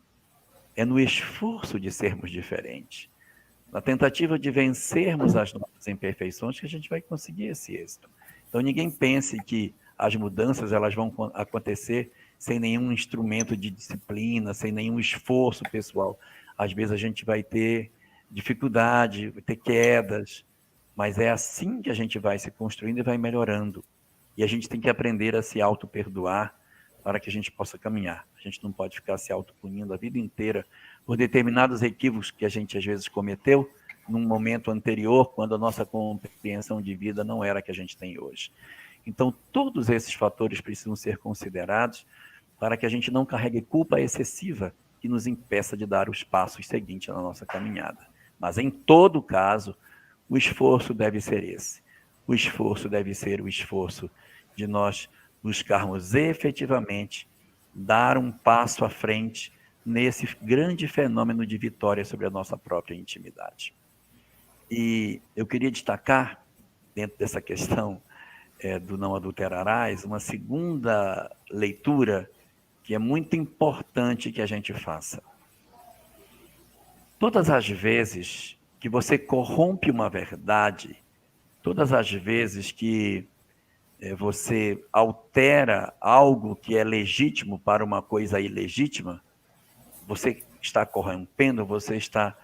é no esforço de sermos diferentes, na tentativa de vencermos as nossas imperfeições que a gente vai conseguir esse êxito. Então ninguém pense que as mudanças elas vão acontecer sem nenhum instrumento de disciplina, sem nenhum esforço pessoal. Às vezes a gente vai ter dificuldade, vai ter quedas, mas é assim que a gente vai se construindo e vai melhorando. E a gente tem que aprender a se auto-perdoar para que a gente possa caminhar. A gente não pode ficar se auto-punindo a vida inteira por determinados equívocos que a gente às vezes cometeu num momento anterior, quando a nossa compreensão de vida não era a que a gente tem hoje. Então, todos esses fatores precisam ser considerados para que a gente não carregue culpa excessiva que nos impeça de dar os passos seguintes na nossa caminhada. Mas, em todo caso, o esforço deve ser esse. O esforço deve ser o esforço de nós buscarmos efetivamente dar um passo à frente nesse grande fenômeno de vitória sobre a nossa própria intimidade. E eu queria destacar, dentro dessa questão do não adulterarás, uma segunda leitura que é muito importante que a gente faça. Todas as vezes que você corrompe uma verdade, todas as vezes que você altera algo que é legítimo para uma coisa ilegítima, você está corrompendo, você está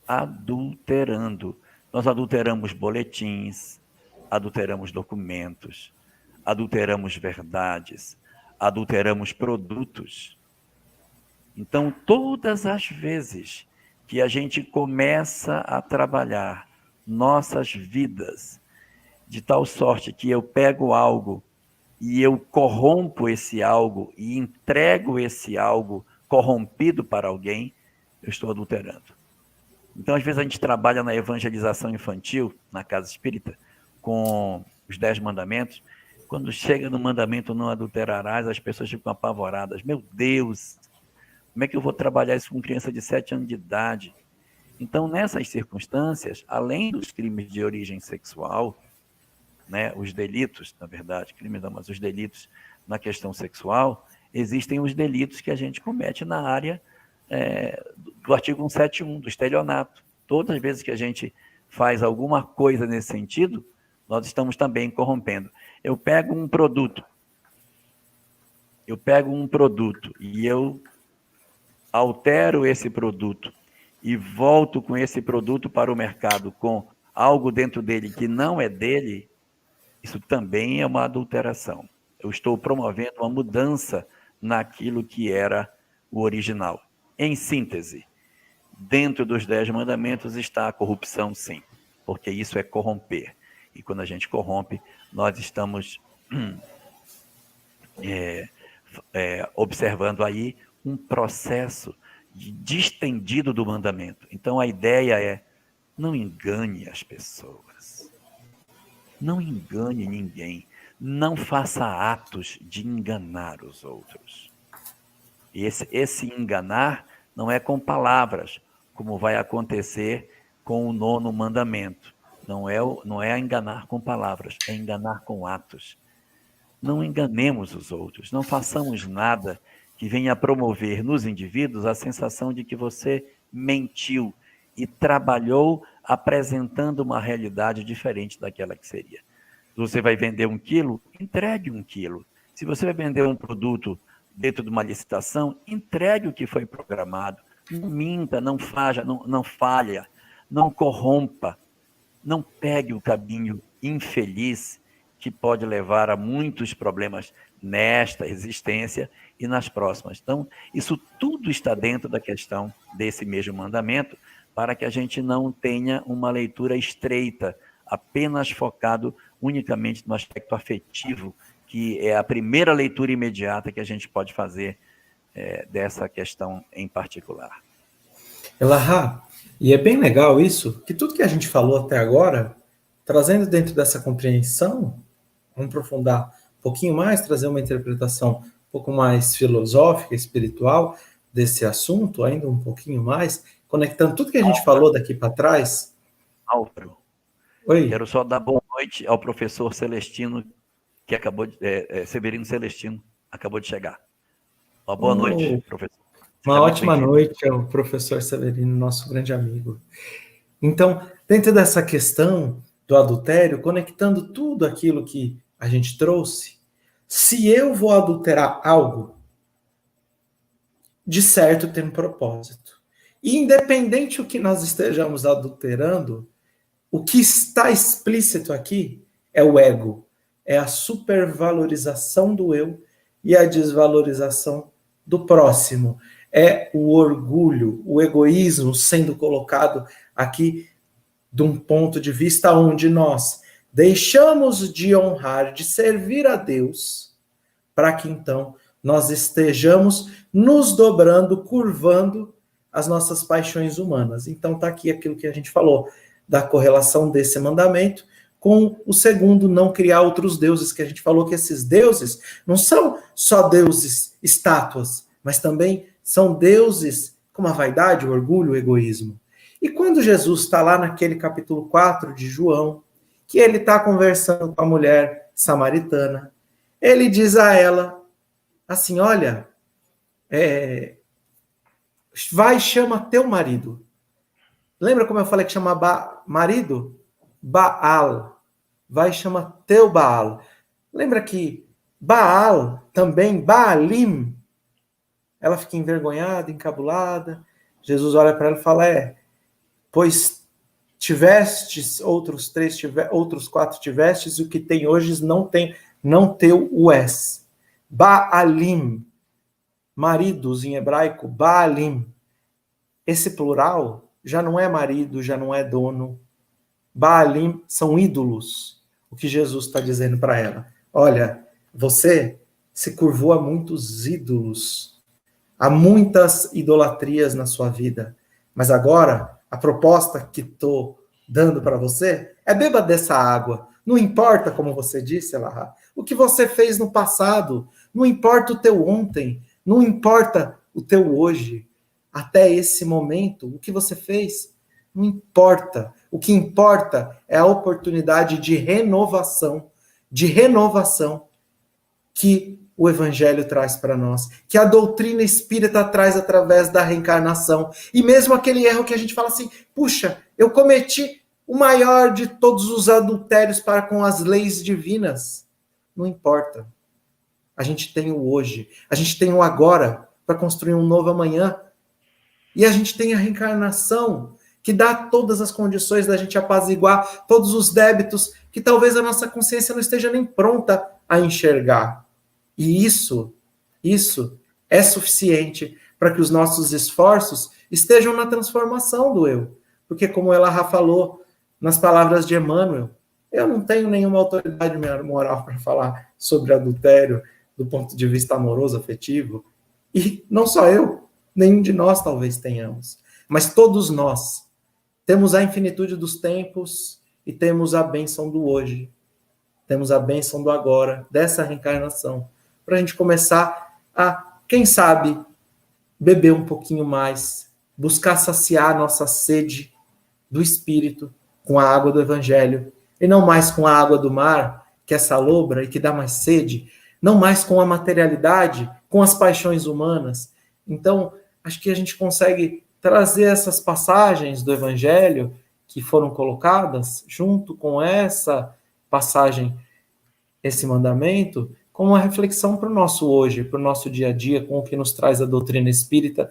adulterando. Nós adulteramos boletins, adulteramos documentos, adulteramos verdades, adulteramos produtos. Então, todas as vezes que a gente começa a trabalhar nossas vidas de tal sorte que eu pego algo e eu corrompo esse algo e entrego esse algo corrompido para alguém, eu estou adulterando. Então, às vezes, a gente trabalha na evangelização infantil, na casa espírita, com os 10 mandamentos. Quando chega no mandamento não adulterarás, as pessoas ficam apavoradas. Meu Deus, como é que eu vou trabalhar isso com criança de 7 anos de idade? Então, nessas circunstâncias, além dos crimes de origem sexual, né, os delitos, na verdade, crimes não, mas os delitos na questão sexual, existem os delitos que a gente comete na área do artigo 171, do estelionato. Todas as vezes que a gente faz alguma coisa nesse sentido, nós estamos também corrompendo. Eu pego um produto e eu altero esse produto e volto com esse produto para o mercado com algo dentro dele que não é dele, isso também é uma adulteração. Eu estou promovendo uma mudança naquilo que era o original. Em síntese, dentro dos 10 mandamentos está a corrupção, sim, porque isso é corromper. E quando a gente corrompe, nós estamos observando aí um processo de distendido do mandamento. Então, a ideia é, não engane as pessoas. Não engane ninguém. Não faça atos de enganar os outros. E esse enganar não é com palavras, como vai acontecer com o 9º mandamento. Não é enganar com palavras, é enganar com atos. Não enganemos os outros, não façamos nada que venha promover nos indivíduos a sensação de que você mentiu e trabalhou apresentando uma realidade diferente daquela que seria. Se você vai vender 1 quilo, entregue 1 quilo. Se você vai vender um produto dentro de uma licitação, entregue o que foi programado. Não minta, não falha, não corrompa, não pegue o caminho infeliz que pode levar a muitos problemas nesta existência e nas próximas. Então, isso tudo está dentro da questão desse mesmo mandamento, para que a gente não tenha uma leitura estreita, apenas focado unicamente no aspecto afetivo, que é a primeira leitura imediata que a gente pode fazer dessa questão em particular. Elahá, e é bem legal isso, que tudo que a gente falou até agora, trazendo dentro dessa compreensão, vamos aprofundar um pouquinho mais, trazer uma interpretação um pouco mais filosófica, espiritual desse assunto, ainda um pouquinho mais, conectando tudo que a gente falou daqui para trás. Álvaro, Oi. Quero só dar boa noite ao professor Celestino, que acabou de... Severino Celestino, acabou de chegar. Uma boa noite, professor. Uma ótima noite ao professor Severino, nosso grande amigo. Então, dentro dessa questão do adultério, conectando tudo aquilo que a gente trouxe, se eu vou adulterar algo, de certo tem um propósito. E independente do que nós estejamos adulterando, o que está explícito aqui é o ego, é a supervalorização do eu e a desvalorização do próximo. É o orgulho, o egoísmo sendo colocado aqui de um ponto de vista onde nós deixamos de honrar, de servir a Deus, para que então nós estejamos nos dobrando, curvando as nossas paixões humanas. Então está aqui aquilo que a gente falou, da correlação desse mandamento com o segundo, não criar outros deuses, que a gente falou que esses deuses não são só deuses estátuas, mas também são deuses como a vaidade, o orgulho, o egoísmo. E quando Jesus está lá naquele capítulo 4 de João, que ele está conversando com a mulher samaritana, ele diz a ela assim, olha, vai e chama teu marido. Lembra como eu falei que chama marido? Baal. Vai e chama teu Baal. Lembra que Baal, também Baalim, ela fica envergonhada, encabulada. Jesus olha para ela e fala, pois tivestes, outros 4 tivestes, e o que tem hoje não teu o és. Baalim, maridos em hebraico, Baalim. Esse plural já não é marido, já não é dono. Baalim são ídolos. O que Jesus está dizendo para ela? Olha, você se curvou a muitos ídolos, há muitas idolatrias na sua vida, mas agora a proposta que estou dando para você é beba dessa água. Não importa, como você disse, Elahá, o que você fez no passado, não importa o teu ontem, não importa o teu hoje, até esse momento, o que você fez, não importa. O que importa é a oportunidade de renovação que o Evangelho traz para nós, que a doutrina espírita traz através da reencarnação. E mesmo aquele erro que a gente fala assim, puxa, eu cometi o maior de todos os adultérios para com as leis divinas. Não importa. A gente tem o hoje, a gente tem o agora para construir um novo amanhã. E a gente tem a reencarnação, que dá todas as condições da gente apaziguar todos os débitos que talvez a nossa consciência não esteja nem pronta a enxergar. E isso é suficiente para que os nossos esforços estejam na transformação do eu. Porque como ela falou nas palavras de Emmanuel, eu não tenho nenhuma autoridade moral para falar sobre adultério do ponto de vista amoroso, afetivo. E não só eu, nenhum de nós talvez tenhamos. Mas todos nós temos a infinitude dos tempos e temos a bênção do hoje. Temos a bênção do agora, dessa reencarnação. Para a gente começar a, quem sabe, beber um pouquinho mais, buscar saciar a nossa sede do Espírito com a água do Evangelho, e não mais com a água do mar, que é salobra e que dá mais sede, não mais com a materialidade, com as paixões humanas. Então, acho que a gente consegue trazer essas passagens do Evangelho que foram colocadas, junto com essa passagem, esse mandamento, como uma reflexão para o nosso hoje, para o nosso dia a dia, com o que nos traz a doutrina espírita,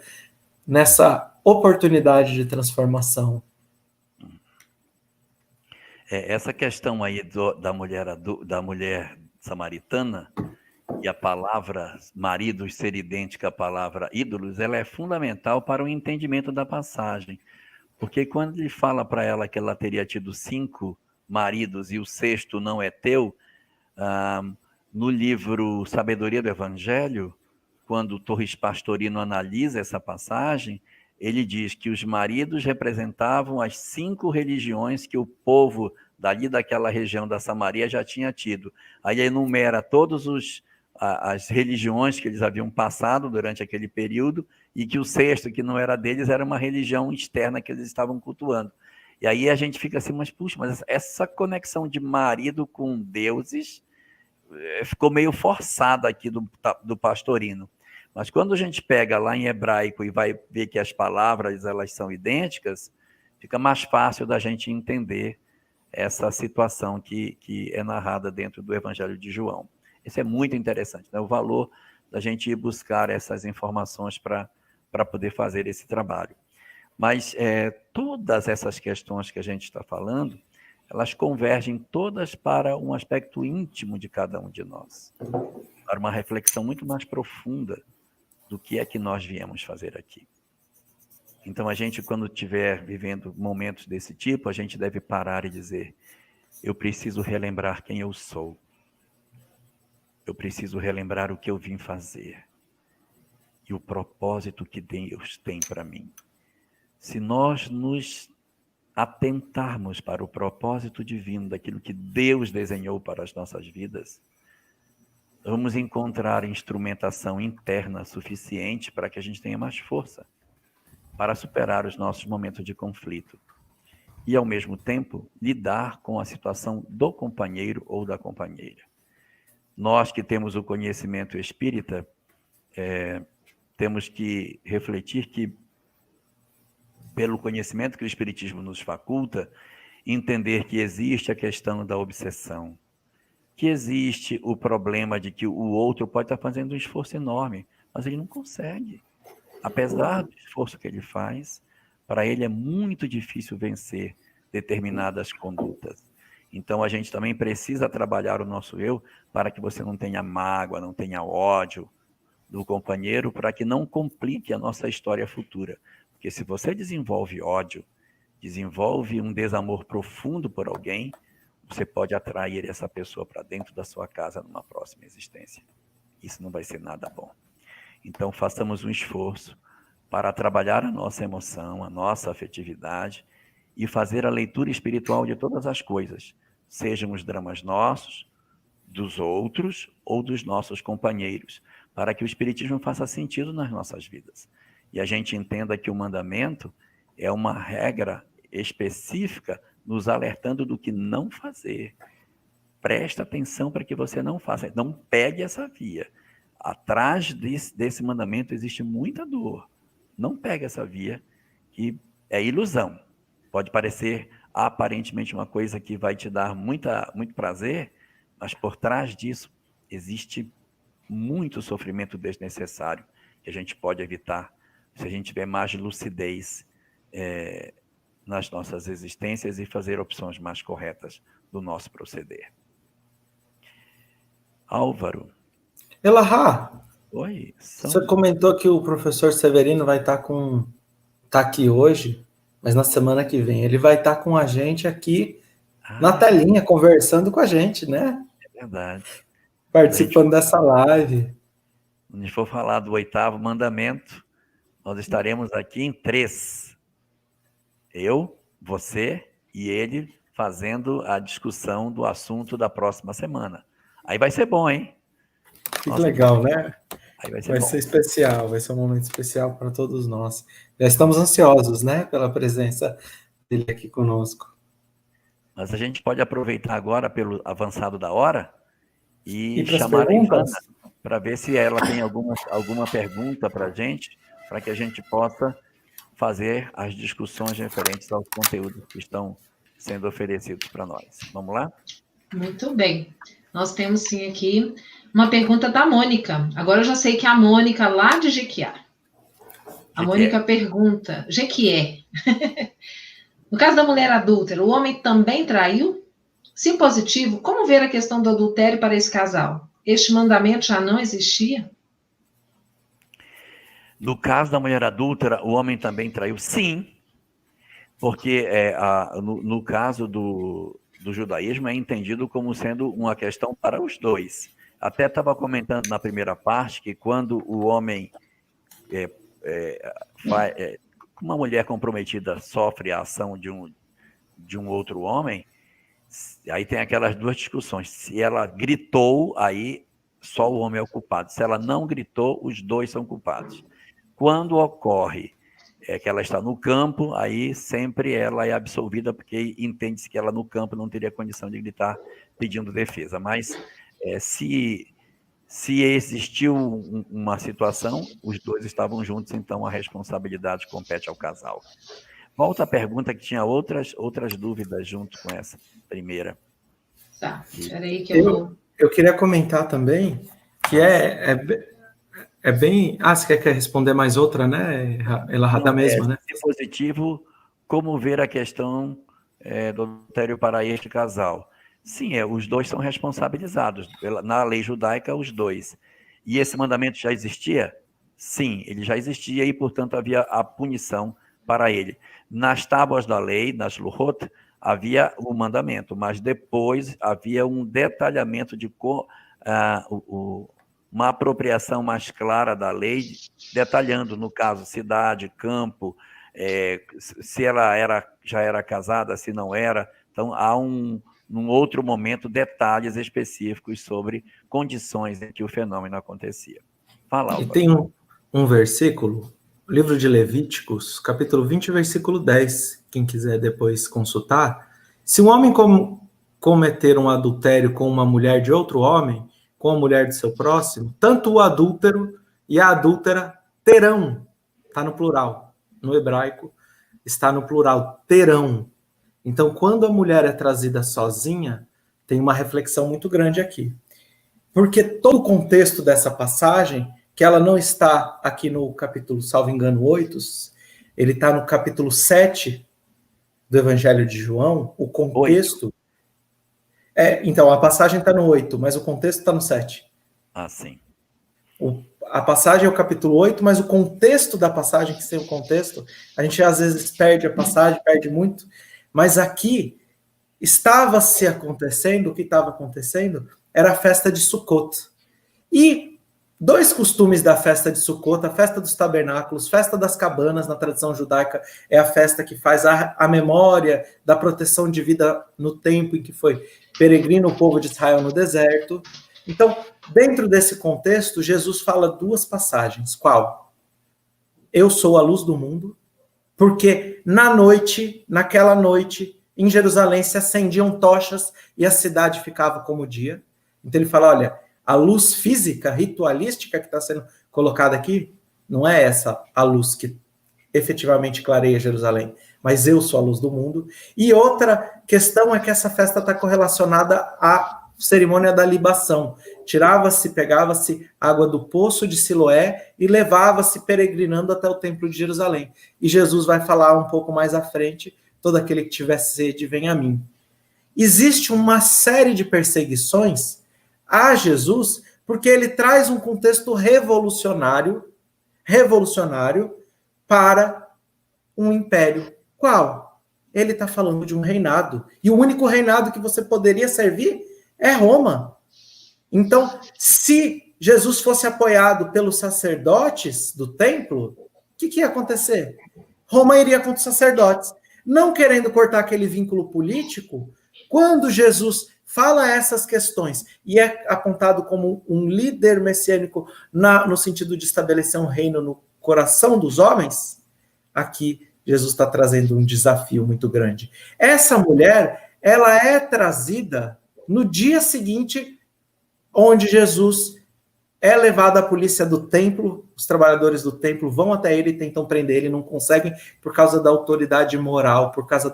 nessa oportunidade de transformação. Essa questão aí da mulher samaritana, e a palavra maridos ser idêntica à palavra ídolos, ela é fundamental para o entendimento da passagem. Porque quando ele fala para ela que ela teria tido 5 maridos e o 6º não é teu, no livro Sabedoria do Evangelho, quando Torres Pastorino analisa essa passagem, ele diz que os maridos representavam as 5 religiões que o povo dali daquela região da Samaria já tinha tido. Aí ele enumera todos as religiões que eles haviam passado durante aquele período, e que o 6º, que não era deles, era uma religião externa que eles estavam cultuando. E aí a gente fica assim, mas puxa, mas essa conexão de marido com deuses ficou meio forçada aqui do Pastorino. Mas quando a gente pega lá em hebraico e vai ver que as palavras elas são idênticas, fica mais fácil da gente entender essa situação que é narrada dentro do Evangelho de João. Isso é muito interessante, né? O valor da gente ir buscar essas informações para poder fazer esse trabalho. Mas todas essas questões que a gente está falando, elas convergem todas para um aspecto íntimo de cada um de nós, para uma reflexão muito mais profunda do que é que nós viemos fazer aqui. Então, a gente, quando estiver vivendo momentos desse tipo, a gente deve parar e dizer, eu preciso relembrar quem eu sou. Eu preciso relembrar o que eu vim fazer e o propósito que Deus tem para mim. Se nós nos atentarmos para o propósito divino daquilo que Deus desenhou para as nossas vidas, vamos encontrar instrumentação interna suficiente para que a gente tenha mais força para superar os nossos momentos de conflito e, ao mesmo tempo, lidar com a situação do companheiro ou da companheira. Nós que temos o conhecimento espírita, temos que refletir que pelo conhecimento que o Espiritismo nos faculta, entender que existe a questão da obsessão, que existe o problema de que o outro pode estar fazendo um esforço enorme, mas ele não consegue. Apesar do esforço que ele faz, para ele é muito difícil vencer determinadas condutas. Então, a gente também precisa trabalhar o nosso eu para que você não tenha mágoa, não tenha ódio do companheiro, para que não complique a nossa história futura. Porque se você desenvolve ódio, desenvolve um desamor profundo por alguém, você pode atrair essa pessoa para dentro da sua casa numa próxima existência. Isso não vai ser nada bom. Então, façamos um esforço para trabalhar a nossa emoção, a nossa afetividade e fazer a leitura espiritual de todas as coisas, sejam os dramas nossos, dos outros ou dos nossos companheiros, para que o Espiritismo faça sentido nas nossas vidas. E a gente entenda que o mandamento é uma regra específica nos alertando do que não fazer. Presta atenção para que você não faça, não pegue essa via. Atrás desse mandamento existe muita dor. Não pegue essa via, que é ilusão. Pode parecer aparentemente uma coisa que vai te dar muito prazer, mas por trás disso existe muito sofrimento desnecessário que a gente pode evitar se a gente tiver mais lucidez nas nossas existências e fazer opções mais corretas do nosso proceder. Álvaro. Elahá, Oi. você comentou que o professor Severino vai estar aqui hoje, mas na semana que vem ele vai estar com a gente aqui na telinha, conversando com a gente, né? É verdade. Participando dessa live. Quando a gente for falar do 8º mandamento, nós estaremos aqui em 3. Eu, você e ele fazendo a discussão do assunto da próxima semana. Aí vai ser bom, hein? Que legal, né? Aí vai ser especial, vai ser um momento especial para todos nós. Já estamos ansiosos, né, pela presença dele aqui conosco. Mas a gente pode aproveitar agora, pelo avançado da hora, e chamar a Ivana para ver se ela tem alguma pergunta para a gente, para que a gente possa fazer as discussões referentes aos conteúdos que estão sendo oferecidos para nós. Vamos lá? Muito bem. Nós temos, sim, aqui uma pergunta da Mônica. Agora eu já sei que é a Mônica, lá de Jequié. A Mônica pergunta, Jequié. No caso da mulher adúltera, o homem também traiu? Se positivo, como ver a questão do adultério para esse casal? Este mandamento já não existia? No caso da mulher adúltera, o homem também traiu? Sim. Porque no caso do judaísmo é entendido como sendo uma questão para os dois. Até estava comentando na primeira parte que quando o homem, uma mulher comprometida sofre a ação de um outro homem, aí tem aquelas duas discussões. Se ela gritou, aí só o homem é o culpado. Se ela não gritou, os dois são culpados. Quando ocorre que ela está no campo, aí sempre ela é absolvida, porque entende-se que ela no campo não teria condição de gritar pedindo defesa. Mas se existiu uma situação, os dois estavam juntos, então a responsabilidade compete ao casal. Volta a pergunta, que tinha outras dúvidas junto com essa primeira. Tá, peraí que eu queria comentar também que é bem... você quer responder mais outra, né? Ela da mesma, né? Se positivo, como ver a questão do adultério para este casal? Sim, os dois são responsabilizados. Na lei judaica, os dois. E esse mandamento já existia? Sim, ele já existia e, portanto, havia a punição para ele. Nas tábuas da lei, nas Luhot, havia o mandamento, mas depois havia um detalhamento de uma apropriação mais clara da lei, detalhando, no caso, cidade, campo, se ela já era casada, se não era. Então, há num outro momento, detalhes específicos sobre condições em que o fenômeno acontecia. Fala, Álvaro. E tem um versículo, livro de Levíticos, capítulo 20, versículo 10, quem quiser depois consultar. Se um homem cometer um adultério com uma mulher de outro homem, com a mulher de seu próximo, tanto o adúltero e a adúltera terão, está no plural, no hebraico, está no plural, terão. Então, quando a mulher é trazida sozinha, tem uma reflexão muito grande aqui. Porque todo o contexto dessa passagem, que ela não está aqui no capítulo, salvo engano, 8, ele está no capítulo 7 do Evangelho de João, o contexto... então, a passagem está no 8, mas o contexto está no 7. Ah, sim. A passagem é o capítulo 8, mas o contexto da passagem, que sem o contexto, a gente às vezes perde a passagem, perde muito, mas aqui estava se acontecendo, o que estava acontecendo era a festa de Sukkot. E dois costumes da festa de Sukkot, a festa dos tabernáculos, festa das cabanas, na tradição judaica, é a festa que faz a memória da proteção de vida no tempo em que foi peregrino o povo de Israel no deserto. Então, dentro desse contexto, Jesus fala duas passagens. Qual? Eu sou a luz do mundo, porque naquela noite, em Jerusalém se acendiam tochas e a cidade ficava como dia. Então ele fala, olha, a luz física, ritualística que está sendo colocada aqui, não é essa a luz que efetivamente clareia Jerusalém, mas eu sou a luz do mundo. E outra questão é que essa festa está correlacionada à cerimônia da libação. Pegava-se água do poço de Siloé e levava-se peregrinando até o templo de Jerusalém. E Jesus vai falar um pouco mais à frente, todo aquele que tiver sede, vem a mim. Existe uma série de perseguições a Jesus, porque ele traz um contexto revolucionário para um império. Qual? Ele está falando de um reinado. E o único reinado que você poderia servir é Roma. Então, se Jesus fosse apoiado pelos sacerdotes do templo, o que ia acontecer? Roma iria contra os sacerdotes. Não querendo cortar aquele vínculo político, quando Jesus fala essas questões e é apontado como um líder messiânico no sentido de estabelecer um reino no coração dos homens, aqui Jesus está trazendo um desafio muito grande. Essa mulher, ela é trazida no dia seguinte, onde Jesus é levado à polícia do templo, os trabalhadores do templo vão até ele e tentam prender ele, não conseguem por causa da autoridade moral, por causa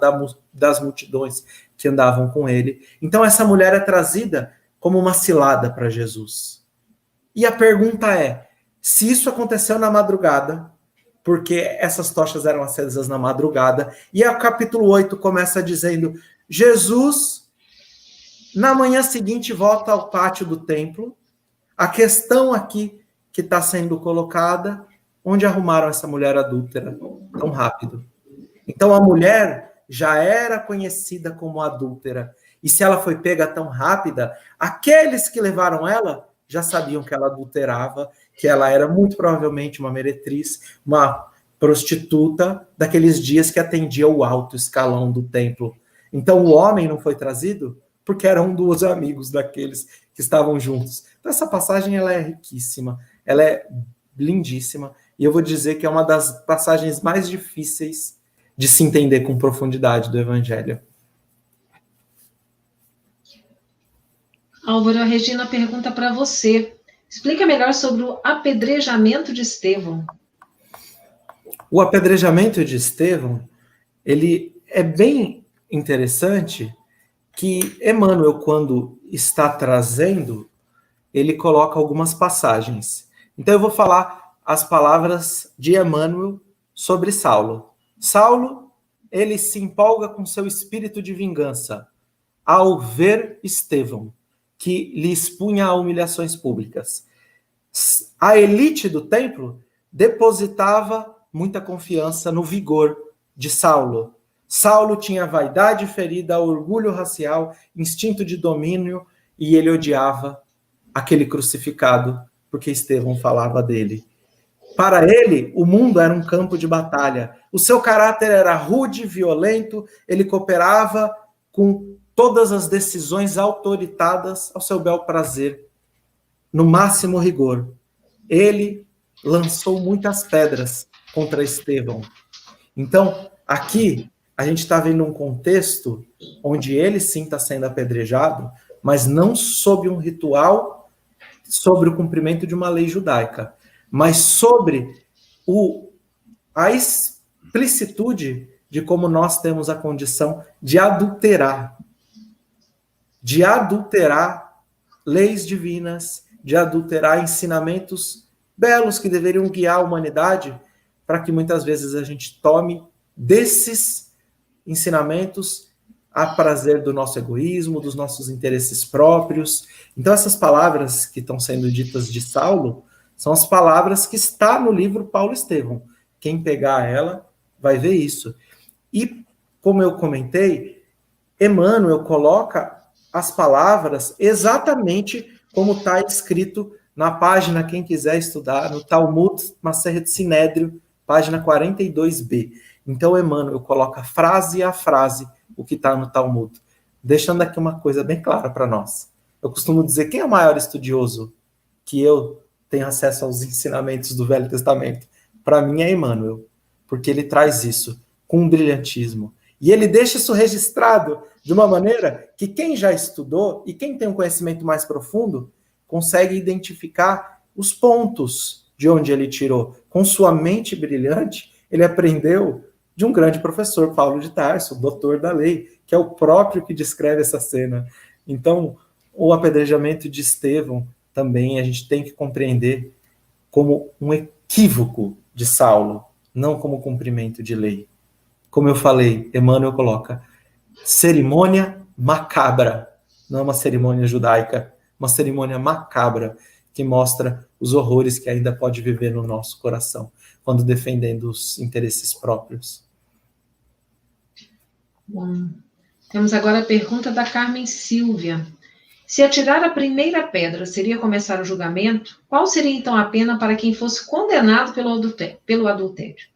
das multidões que andavam com ele. Então essa mulher é trazida como uma cilada para Jesus. E a pergunta é, se isso aconteceu na madrugada, porque essas tochas eram acesas na madrugada, e o capítulo 8 começa dizendo, Jesus, na manhã seguinte, volta ao pátio do templo. A questão aqui que está sendo colocada, onde arrumaram essa mulher adúltera tão rápido? Então a mulher já era conhecida como adúltera. E se ela foi pega tão rápida, aqueles que levaram ela já sabiam que ela adulterava, que ela era muito provavelmente uma meretriz, uma prostituta daqueles dias que atendia o alto escalão do templo. Então o homem não foi trazido porque era um dos amigos daqueles que estavam juntos. Então essa passagem ela é riquíssima, ela é lindíssima, e eu vou dizer que é uma das passagens mais difíceis de se entender com profundidade do Evangelho. Álvaro, a Regina pergunta para você. Explica melhor sobre o apedrejamento de Estevão. O apedrejamento de Estevão, ele é bem interessante que Emmanuel, quando está trazendo, ele coloca algumas passagens. Então eu vou falar as palavras de Emmanuel sobre Saulo. Saulo, ele se empolga com seu espírito de vingança ao ver Estevão, que lhe expunha a humilhações públicas. A elite do templo depositava muita confiança no vigor de Saulo. Saulo tinha vaidade ferida, orgulho racial, instinto de domínio, e ele odiava aquele crucificado, porque Estevão falava dele. Para ele, o mundo era um campo de batalha. O seu caráter era rude, violento, ele cooperava com todas as decisões autoritadas ao seu bel prazer, no máximo rigor. Ele lançou muitas pedras contra Estevão. Então, aqui, a gente está vendo um contexto onde ele sim está sendo apedrejado, mas não sob um ritual, sobre o cumprimento de uma lei judaica, mas sobre a explicitude de como nós temos a condição de adulterar leis divinas, de adulterar ensinamentos belos que deveriam guiar a humanidade, para que muitas vezes a gente tome desses ensinamentos a prazer do nosso egoísmo, dos nossos interesses próprios. Então essas palavras que estão sendo ditas de Saulo são as palavras que está no livro Paulo Estevão. Quem pegar ela vai ver isso. E, como eu comentei, Emmanuel coloca as palavras exatamente como está escrito na página, quem quiser estudar, no Talmud Maseret Sinédrio, página 42b. Então, Emmanuel coloca frase a frase o que está no Talmud, deixando aqui uma coisa bem clara para nós. Eu costumo dizer, quem é o maior estudioso que eu tenho acesso aos ensinamentos do Velho Testamento? Para mim é Emmanuel, porque ele traz isso com um brilhantismo. E ele deixa isso registrado de uma maneira que quem já estudou e quem tem um conhecimento mais profundo consegue identificar os pontos de onde ele tirou. Com sua mente brilhante, ele aprendeu de um grande professor, Paulo de Tarso, o doutor da lei, que é o próprio que descreve essa cena. Então, o apedrejamento de Estevão também a gente tem que compreender como um equívoco de Saulo, não como cumprimento de lei. Como eu falei, Emmanuel coloca cerimônia macabra, não é uma cerimônia judaica, uma cerimônia macabra que mostra os horrores que ainda pode viver no nosso coração quando defendendo os interesses próprios. Bom, temos agora a pergunta da Carmen Silvia. Se atirar a primeira pedra seria começar o julgamento, qual seria então a pena para quem fosse condenado pelo adultério?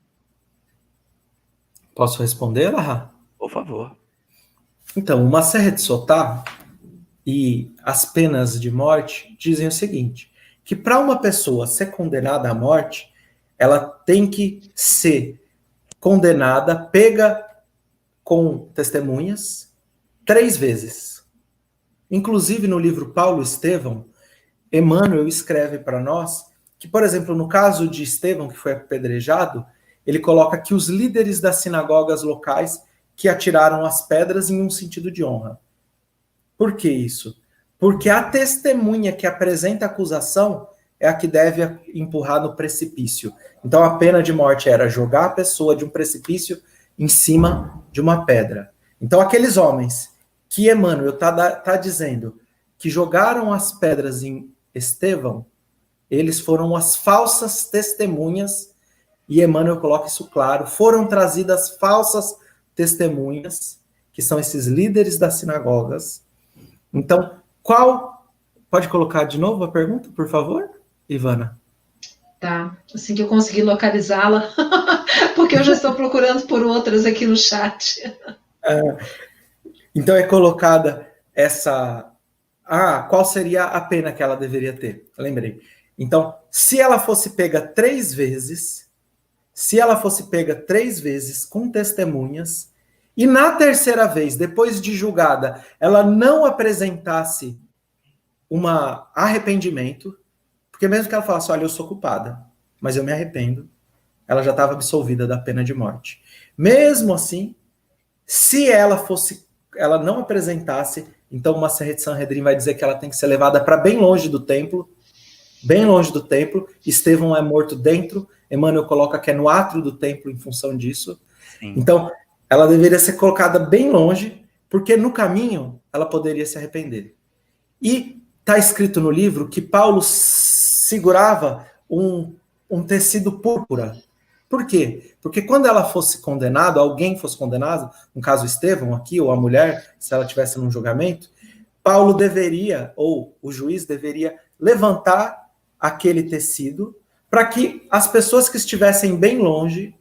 Posso responder, Lahá? Por favor. Então, o Maseret Sotá e as penas de morte dizem o seguinte, que para uma pessoa ser condenada à morte, ela tem que ser condenada, pega com testemunhas, 3 vezes. Inclusive, no livro Paulo Estevão, Emmanuel escreve para nós que, por exemplo, no caso de Estevão, que foi apedrejado, ele coloca que os líderes das sinagogas locais que atiraram as pedras em um sentido de honra. Por que isso? Porque a testemunha que apresenta a acusação é a que deve empurrar no precipício. Então a pena de morte era jogar a pessoa de um precipício em cima de uma pedra. Então aqueles homens que Emmanuel está dizendo que jogaram as pedras em Estevão, eles foram as falsas testemunhas, e Emmanuel coloca isso claro, foram trazidas falsas testemunhas, que são esses líderes das sinagogas. Então, pode colocar de novo a pergunta, por favor, Ivana? Tá, assim que eu conseguir localizá-la, porque eu já estou procurando por outras aqui no chat. Então é colocada essa... qual seria a pena que ela deveria ter? Lembrei. Então, se ela fosse pega 3 vezes, com testemunhas, e na terceira vez, depois de julgada, ela não apresentasse um arrependimento, porque mesmo que ela falasse, olha, eu sou culpada, mas eu me arrependo, ela já estava absolvida da pena de morte. Mesmo assim, se ela não apresentasse, então uma Maseret Sanhedrin vai dizer que ela tem que ser levada para bem longe do templo, Estevão é morto dentro, Emmanuel coloca que é no átrio do templo em função disso. Sim. Então, ela deveria ser colocada bem longe, porque no caminho ela poderia se arrepender. E está escrito no livro que Paulo segurava um tecido púrpura. Por quê? Porque quando ela fosse condenada, alguém fosse condenado, no caso Estevão aqui, ou a mulher, se ela estivesse num julgamento, Paulo deveria, ou o juiz deveria levantar aquele tecido para que as pessoas que estivessem bem longe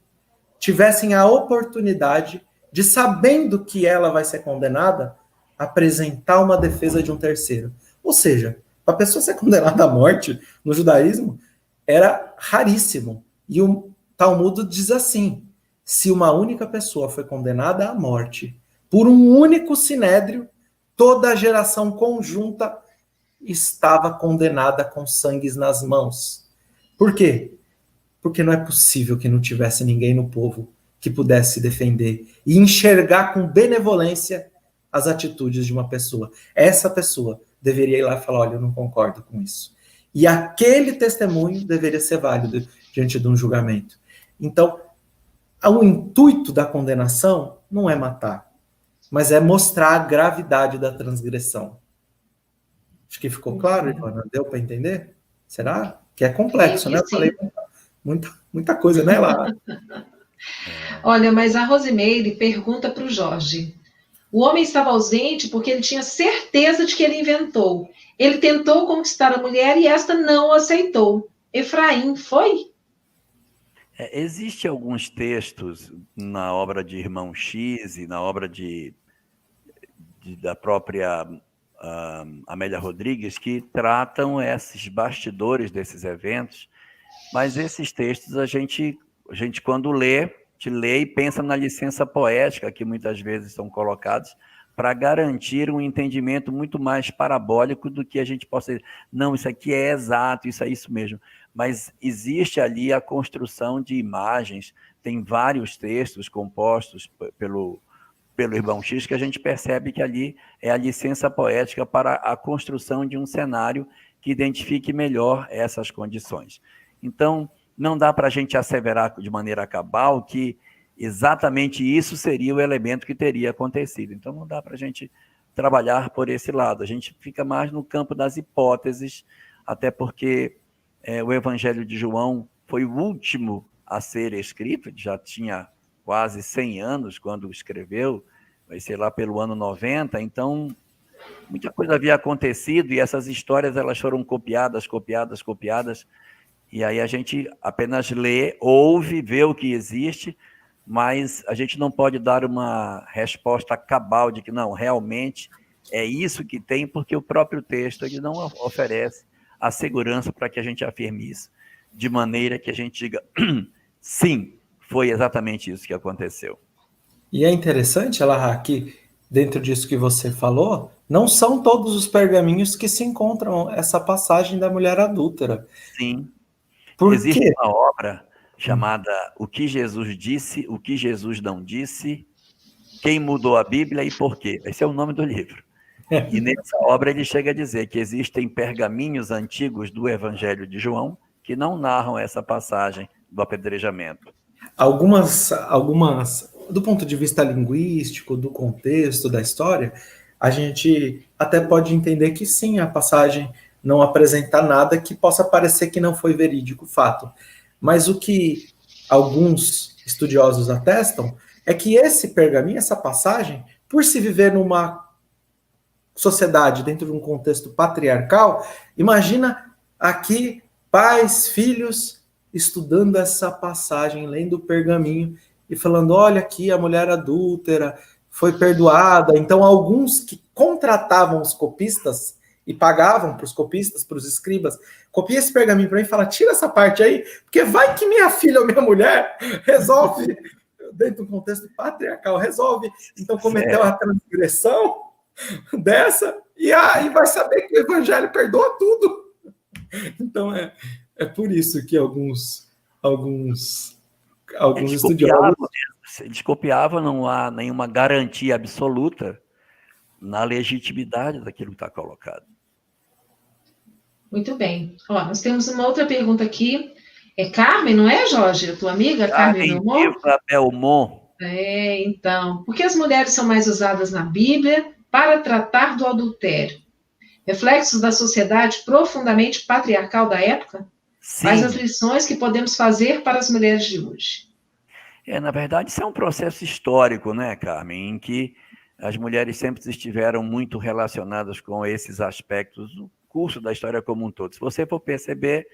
tivessem a oportunidade de, sabendo que ela vai ser condenada, apresentar uma defesa de um terceiro. Ou seja, a pessoa ser condenada à morte no judaísmo era raríssimo. E o Talmud diz assim, se uma única pessoa foi condenada à morte por um único sinédrio, toda a geração conjunta estava condenada com sangues nas mãos. Por quê? Porque não é possível que não tivesse ninguém no povo que pudesse se defender e enxergar com benevolência as atitudes de uma pessoa. Essa pessoa deveria ir lá e falar, olha, eu não concordo com isso. E aquele testemunho deveria ser válido diante de um julgamento. Então, o intuito da condenação não é matar, mas é mostrar a gravidade da transgressão. Acho que ficou claro, Ivana? Deu para entender? Será? Que é complexo, né? Eu falei muita coisa, né, Lara? Olha, mas a Rosimeire pergunta para o Jorge. O homem estava ausente porque ele tinha certeza de que ele inventou. Ele tentou conquistar a mulher e esta não o aceitou. Efraim foi? Existem alguns textos na obra de Irmão X e na obra da própria Amélia Rodrigues que tratam esses bastidores desses eventos, mas esses textos a gente quando lê e pensa na licença poética que muitas vezes são colocados para garantir um entendimento muito mais parabólico do que a gente possa dizer, não, isso aqui é exato, isso é isso mesmo. Mas existe ali a construção de imagens, tem vários textos compostos pelo Irmão X que a gente percebe que ali é a licença poética para a construção de um cenário que identifique melhor essas condições. Então, não dá para a gente asseverar de maneira cabal que exatamente isso seria o elemento que teria acontecido. Então, não dá para a gente trabalhar por esse lado. A gente fica mais no campo das hipóteses, até porque o Evangelho de João foi o último a ser escrito, já tinha quase 100 anos quando escreveu, vai ser lá pelo ano 90, então muita coisa havia acontecido e essas histórias elas foram copiadas, e aí a gente apenas lê, ouve, vê o que existe, mas a gente não pode dar uma resposta cabal de que não, realmente é isso que tem, porque o próprio texto ele não oferece a segurança para que a gente afirme isso, de maneira que a gente diga, sim, foi exatamente isso que aconteceu. E é interessante, Elahá, que dentro disso que você falou, não são todos os pergaminhos que se encontram essa passagem da mulher adúltera. Sim. Por Existe quê? uma obra chamada O que Jesus disse, o que Jesus não disse, quem mudou a Bíblia e por quê. Esse é o nome do livro. E nessa obra ele chega a dizer que existem pergaminhos antigos do Evangelho de João que não narram essa passagem do apedrejamento. Algumas, do ponto de vista linguístico, do contexto da história, a gente até pode entender que sim, a passagem não apresenta nada que possa parecer que não foi verídico o fato. Mas o que alguns estudiosos atestam é que esse pergaminho, essa passagem, por se viver numa sociedade dentro de um contexto patriarcal, imagina aqui pais, filhos, estudando essa passagem, lendo o pergaminho e falando, olha aqui, a mulher adúltera foi perdoada. Então, alguns que contratavam os copistas e pagavam para os copistas, para os escribas, copia esse pergaminho para mim e fala, tira essa parte aí, porque vai que minha filha ou minha mulher resolve, dentro do contexto patriarcal, resolve, então cometeu a transgressão dessa, e aí vai saber que o evangelho perdoa tudo. Então, é por isso que alguns estudiosos... Eles copiavam, não há nenhuma garantia absoluta na legitimidade daquilo que está colocado. Muito bem. Ó, nós temos uma outra pergunta aqui. É Carmen, não é, Jorge? A tua amiga, Carmen Belmont? Então. Por que as mulheres são mais usadas na Bíblia para tratar do adultério? Reflexos da sociedade profundamente patriarcal da época? Sim. Quais as lições que podemos fazer para as mulheres de hoje? Na verdade, isso é um processo histórico, né, Carmen, em que as mulheres sempre estiveram muito relacionadas com esses aspectos no curso da história como um todo. Se você for perceber,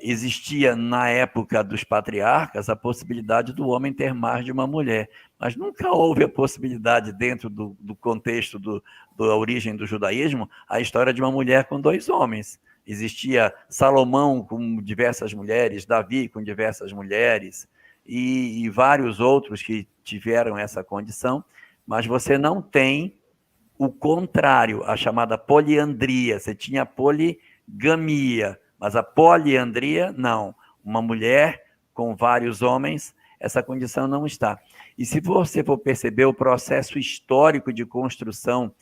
existia na época dos patriarcas a possibilidade do homem ter mais de uma mulher, mas nunca houve a possibilidade dentro do contexto da origem do judaísmo, a história de uma mulher com 2 homens. Existia Salomão com diversas mulheres, Davi com diversas mulheres e vários outros que tiveram essa condição, mas você não tem o contrário, a chamada poliandria. Você tinha a poligamia, mas a poliandria, não. Uma mulher com vários homens, essa condição não está. E se você for perceber o processo histórico de construção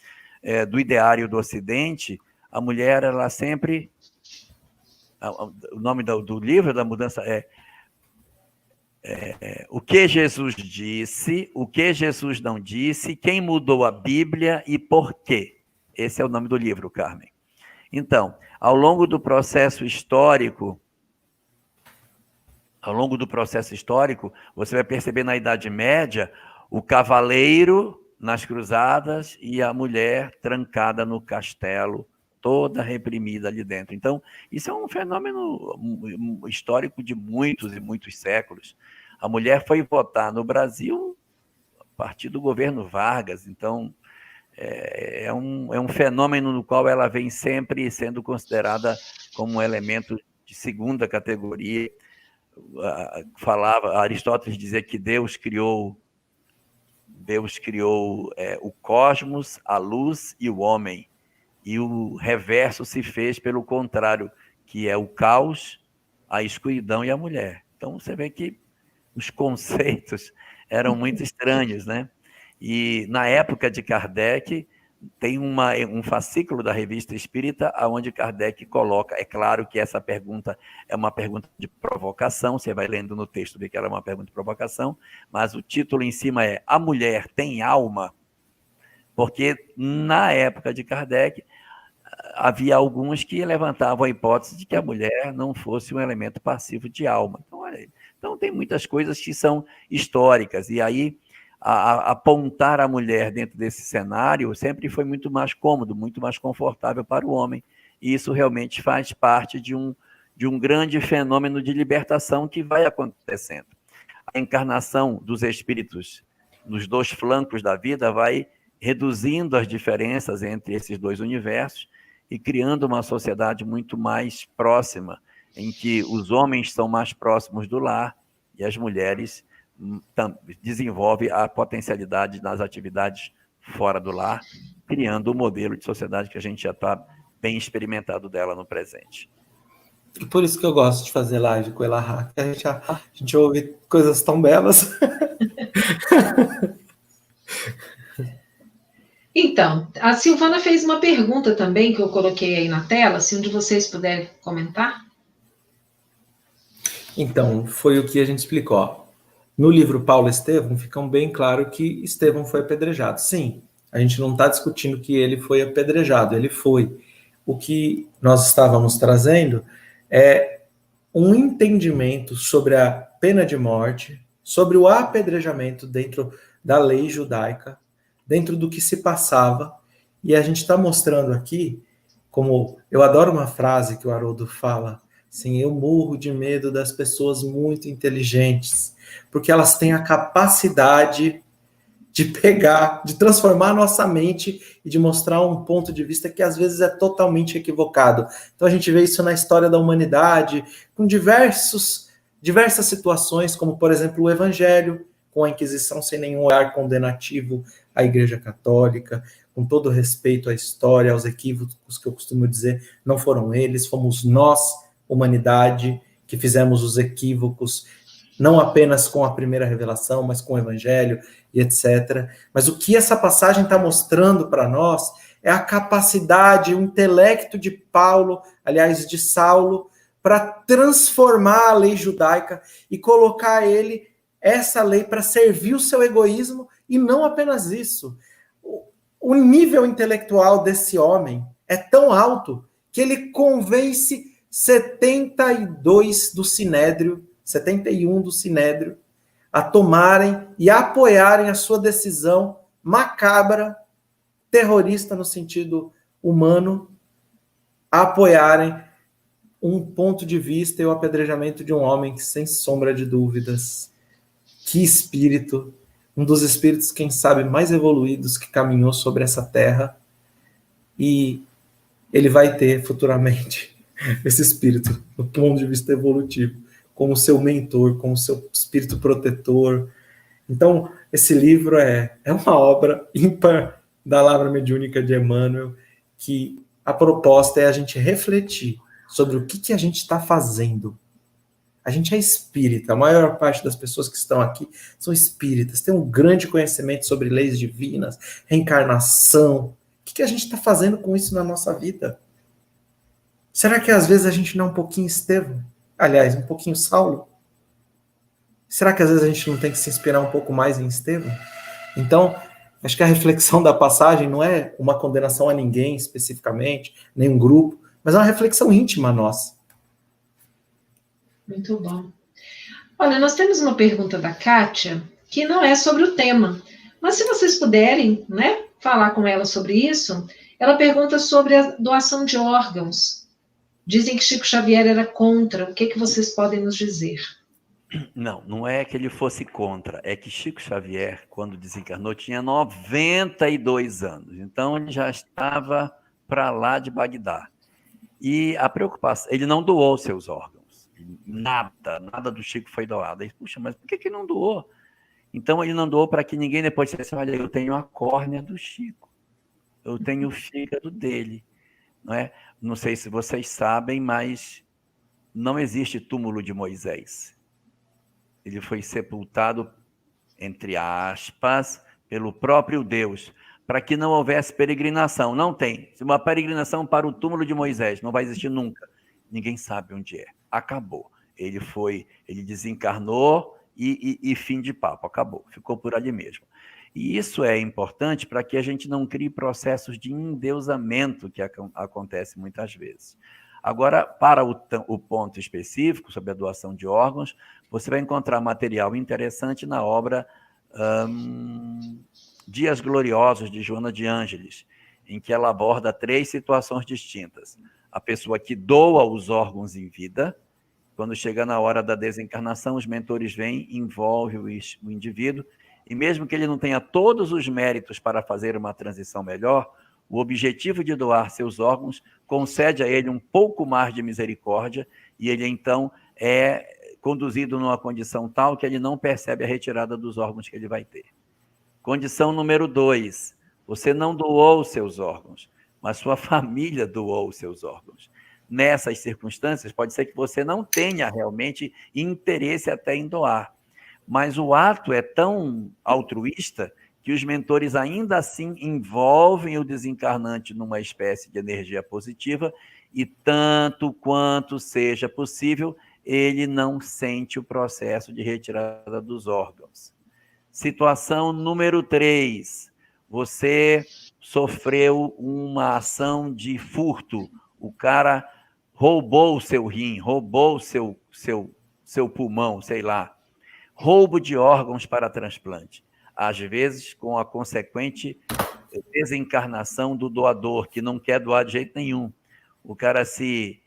do ideário do Ocidente, a mulher, ela sempre... O nome do livro da mudança é o que Jesus disse, o que Jesus não disse, quem mudou a Bíblia e por quê. Esse é o nome do livro, Carmen. Então, ao longo do processo histórico, você vai perceber na Idade Média o cavaleiro nas cruzadas e a mulher trancada no castelo, toda reprimida ali dentro. Então, isso é um fenômeno histórico de muitos e muitos séculos. A mulher foi votar no Brasil a partir do governo Vargas, então é um fenômeno no qual ela vem sempre sendo considerada como um elemento de segunda categoria. Aristóteles dizia que Deus criou o cosmos, a luz e o homem. E o reverso se fez pelo contrário, que é o caos, a escuridão e a mulher. Então, você vê que os conceitos eram muito estranhos, né? E, na época de Kardec, tem um fascículo da Revista Espírita, onde Kardec coloca, é claro que essa pergunta é uma pergunta de provocação, você vai lendo no texto, vê que ela é uma pergunta de provocação, mas o título em cima é A Mulher Tem Alma? Porque, na época de Kardec, havia alguns que levantavam a hipótese de que a mulher não fosse um elemento passivo de alma. Então tem muitas coisas que são históricas, e aí apontar a mulher dentro desse cenário sempre foi muito mais cômodo, muito mais confortável para o homem, e isso realmente faz parte de um grande fenômeno de libertação que vai acontecendo. A encarnação dos espíritos nos dois flancos da vida vai reduzindo as diferenças entre esses dois universos e criando uma sociedade muito mais próxima, em que os homens são mais próximos do lar e as mulheres desenvolvem a potencialidade nas atividades fora do lar, criando um modelo de sociedade que a gente já está bem experimentado dela no presente. E por isso que eu gosto de fazer live com Elahá, que a gente ouve coisas tão belas. Então, a Silvana fez uma pergunta também, que eu coloquei aí na tela, se um de vocês puder comentar. Então, foi o que a gente explicou. No livro Paulo e Estevão, fica bem claro que Estevão foi apedrejado. Sim, a gente não está discutindo que ele foi apedrejado, ele foi. O que nós estávamos trazendo é um entendimento sobre a pena de morte, sobre o apedrejamento dentro da lei judaica, dentro do que se passava, e a gente está mostrando aqui, como eu adoro uma frase que o Haroldo fala, assim, eu morro de medo das pessoas muito inteligentes, porque elas têm a capacidade de pegar, de transformar a nossa mente e de mostrar um ponto de vista que às vezes é totalmente equivocado. Então a gente vê isso na história da humanidade, com diversas situações, como por exemplo o Evangelho, com a Inquisição sem nenhum olhar condenativo à Igreja Católica, com todo respeito à história, aos equívocos que eu costumo dizer, não foram eles, fomos nós, humanidade, que fizemos os equívocos, não apenas com a primeira revelação, mas com o Evangelho e etc. Mas o que essa passagem está mostrando para nós é a capacidade, o intelecto de Paulo, aliás, de Saulo, para transformar a lei judaica e colocar essa lei para servir o seu egoísmo, e não apenas isso. O nível intelectual desse homem é tão alto que ele convence 72 do Sinédrio, 71 do Sinédrio, a tomarem e a apoiarem a sua decisão macabra, terrorista no sentido humano, a apoiarem um ponto de vista e o apedrejamento de um homem que, sem sombra de dúvidas, que espírito, um dos espíritos, quem sabe, mais evoluídos que caminhou sobre essa terra, e ele vai ter futuramente esse espírito, do ponto de vista evolutivo, como seu mentor, como seu espírito protetor. Então, esse livro é uma obra ímpar da Lavra Mediúnica de Emmanuel, que a proposta é a gente refletir sobre o que a gente está fazendo. A gente é espírita, a maior parte das pessoas que estão aqui são espíritas, têm um grande conhecimento sobre leis divinas, reencarnação. O que a gente está fazendo com isso na nossa vida? Será que às vezes a gente não é um pouquinho Estevão? Aliás, um pouquinho Saulo? Será que às vezes a gente não tem que se inspirar um pouco mais em Estevão? Então, acho que a reflexão da passagem não é uma condenação a ninguém especificamente, nem um grupo, mas é uma reflexão íntima nossa. Muito bom. Olha, nós temos uma pergunta da Kátia, que não é sobre o tema, mas se vocês puderem, né, falar com ela sobre isso, ela pergunta sobre a doação de órgãos. Dizem que Chico Xavier era contra, o que vocês podem nos dizer? Não é que ele fosse contra, é que Chico Xavier, quando desencarnou, tinha 92 anos, então ele já estava para lá de Bagdá. E a preocupação, ele não doou seus órgãos, nada do Chico foi doado. Aí, puxa, mas por que ele não doou? Então ele não doou para que ninguém depois dissesse, olha, eu tenho a córnea do Chico, eu tenho o fígado dele, não é? Não sei se vocês sabem, mas não existe túmulo de Moisés. Ele foi sepultado, entre aspas, pelo próprio Deus, para que não houvesse peregrinação. Não tem. Uma peregrinação para o túmulo de Moisés não vai existir nunca. Ninguém sabe onde é. Acabou. Ele desencarnou e fim de papo. Acabou. Ficou por ali mesmo. E isso é importante para que a gente não crie processos de endeusamento que acontece muitas vezes. Agora, para o ponto específico sobre a doação de órgãos, você vai encontrar material interessante na obra Dias Gloriosos, de Joana de Ângeles, em que ela aborda 3 situações distintas. A pessoa que doa os órgãos em vida, quando chega na hora da desencarnação, os mentores vêm, envolvem o indivíduo, e mesmo que ele não tenha todos os méritos para fazer uma transição melhor, o objetivo de doar seus órgãos concede a ele um pouco mais de misericórdia e ele, então, é conduzido numa condição tal que ele não percebe a retirada dos órgãos que ele vai ter. Condição número 2, você não doou os seus órgãos, mas sua família doou os seus órgãos. Nessas circunstâncias, pode ser que você não tenha realmente interesse até em doar, mas o ato é tão altruísta que os mentores ainda assim envolvem o desencarnante numa espécie de energia positiva e, tanto quanto seja possível, ele não sente o processo de retirada dos órgãos. Situação número 3, você sofreu uma ação de furto, o cara roubou o seu rim, roubou o seu pulmão, sei lá, roubo de órgãos para transplante. Às vezes, com a consequente desencarnação do doador, que não quer doar de jeito nenhum. O cara se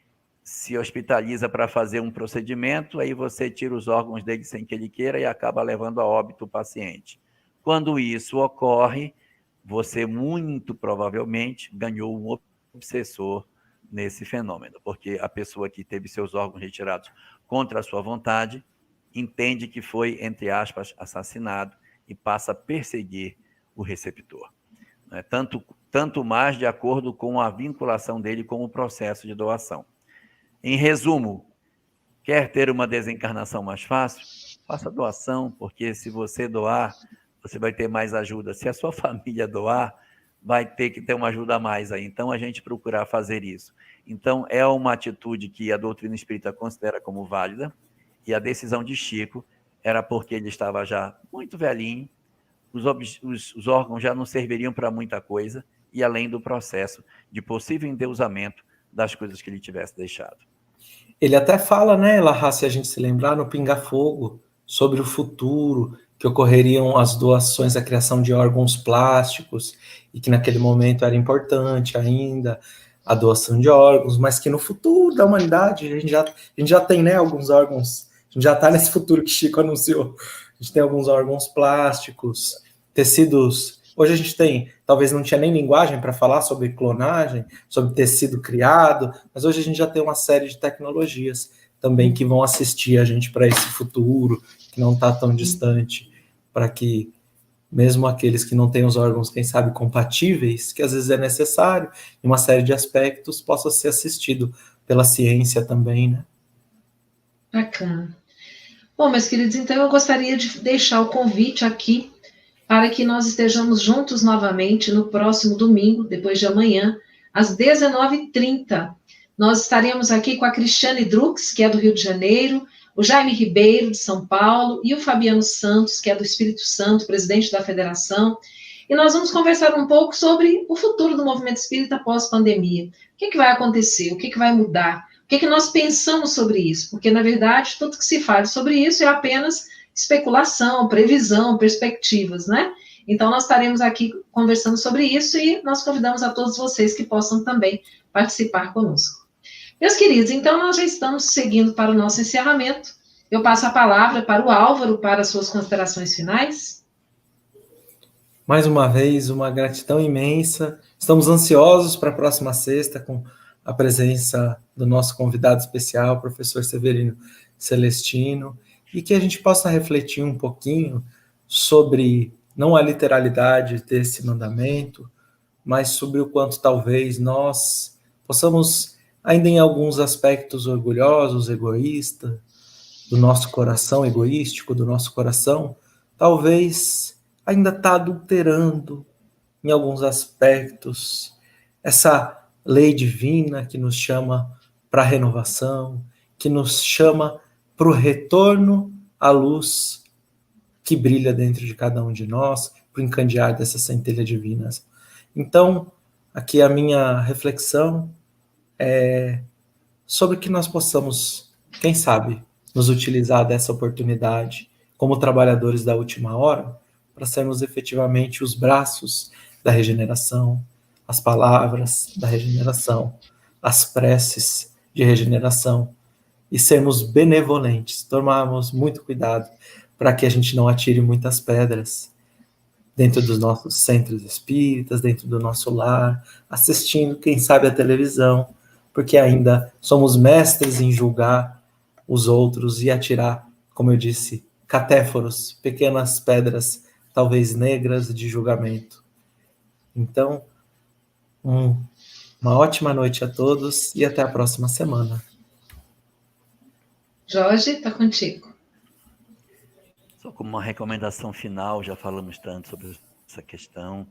hospitaliza para fazer um procedimento, aí você tira os órgãos dele sem que ele queira e acaba levando a óbito o paciente. Quando isso ocorre, você muito provavelmente ganhou um obsessor nesse fenômeno, porque a pessoa que teve seus órgãos retirados contra a sua vontade entende que foi, entre aspas, assassinado, e passa a perseguir o receptor. Tanto mais de acordo com a vinculação dele com o processo de doação. Em resumo, quer ter uma desencarnação mais fácil? Faça doação, porque se você doar, você vai ter mais ajuda. Se a sua família doar, vai ter que ter uma ajuda a mais aí. Então, a gente procurar fazer isso. Então, é uma atitude que a doutrina espírita considera como válida, e a decisão de Chico era porque ele estava já muito velhinho, os órgãos já não serviriam para muita coisa, e além do processo de possível endeusamento das coisas que ele tivesse deixado. Ele até fala, né, Elahá, se a gente se lembrar, no Pinga Fogo, sobre o futuro, que ocorreriam as doações, a criação de órgãos plásticos, e que naquele momento era importante ainda a doação de órgãos, mas que no futuro da humanidade a gente já tem, né, alguns órgãos. A gente já está nesse futuro que Chico anunciou. A gente tem alguns órgãos plásticos, tecidos. Hoje a gente tem, talvez não tinha nem linguagem para falar sobre clonagem, sobre tecido criado, mas hoje a gente já tem uma série de tecnologias também que vão assistir a gente para esse futuro, que não está tão distante, para que mesmo aqueles que não têm os órgãos, quem sabe, compatíveis, que às vezes é necessário, em uma série de aspectos, possa ser assistido pela ciência também, né? Bacana. Bom, meus queridos, então eu gostaria de deixar o convite aqui para que nós estejamos juntos novamente no próximo domingo, depois de amanhã, às 19h30. Nós estaremos aqui com a Cristiane Drux, que é do Rio de Janeiro, o Jaime Ribeiro, de São Paulo, e o Fabiano Santos, que é do Espírito Santo, presidente da federação. E nós vamos conversar um pouco sobre o futuro do movimento espírita pós-pandemia. O que vai acontecer? O que vai mudar? O que nós pensamos sobre isso? Porque, na verdade, tudo que se fala sobre isso é apenas especulação, previsão, perspectivas, né? Então, nós estaremos aqui conversando sobre isso e nós convidamos a todos vocês que possam também participar conosco. Meus queridos, então nós já estamos seguindo para o nosso encerramento. Eu passo a palavra para o Álvaro para as suas considerações finais. Mais uma vez, uma gratidão imensa. Estamos ansiosos para a próxima sexta com a presença do nosso convidado especial, professor Severino Celestino, e que a gente possa refletir um pouquinho sobre, não a literalidade desse mandamento, mas sobre o quanto talvez nós possamos, ainda em alguns aspectos orgulhosos, egoístas, do nosso coração egoístico, do nosso coração, talvez ainda está adulterando em alguns aspectos essa lei divina que nos chama para a renovação, que nos chama para o retorno à luz que brilha dentro de cada um de nós, para o encandear dessas centelhas divinas. Então, aqui a minha reflexão é sobre que nós possamos, quem sabe, nos utilizar dessa oportunidade como trabalhadores da última hora, para sermos efetivamente os braços da regeneração, as palavras da regeneração, as preces de regeneração, e sermos benevolentes, tomarmos muito cuidado para que a gente não atire muitas pedras dentro dos nossos centros espíritas, dentro do nosso lar, assistindo, quem sabe, a televisão, porque ainda somos mestres em julgar os outros e atirar, como eu disse, catéforos, pequenas pedras, talvez negras, de julgamento. Então, uma ótima noite a todos e até a próxima semana. Jorge, está contigo. Só como uma recomendação final, já falamos tanto sobre essa questão,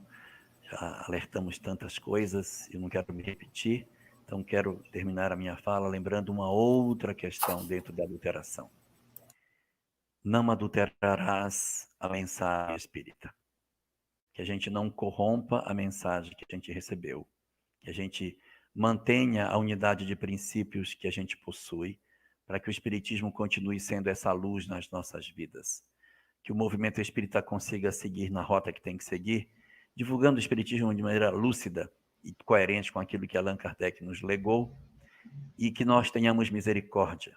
já alertamos tantas coisas, eu não quero me repetir, então quero terminar a minha fala lembrando uma outra questão dentro da adulteração. Não adulterarás a mensagem espírita. Que a gente não corrompa a mensagem que a gente recebeu. Que a gente mantenha a unidade de princípios que a gente possui, para que o espiritismo continue sendo essa luz nas nossas vidas. Que o movimento espírita consiga seguir na rota que tem que seguir, divulgando o espiritismo de maneira lúcida e coerente com aquilo que Allan Kardec nos legou, e que nós tenhamos misericórdia,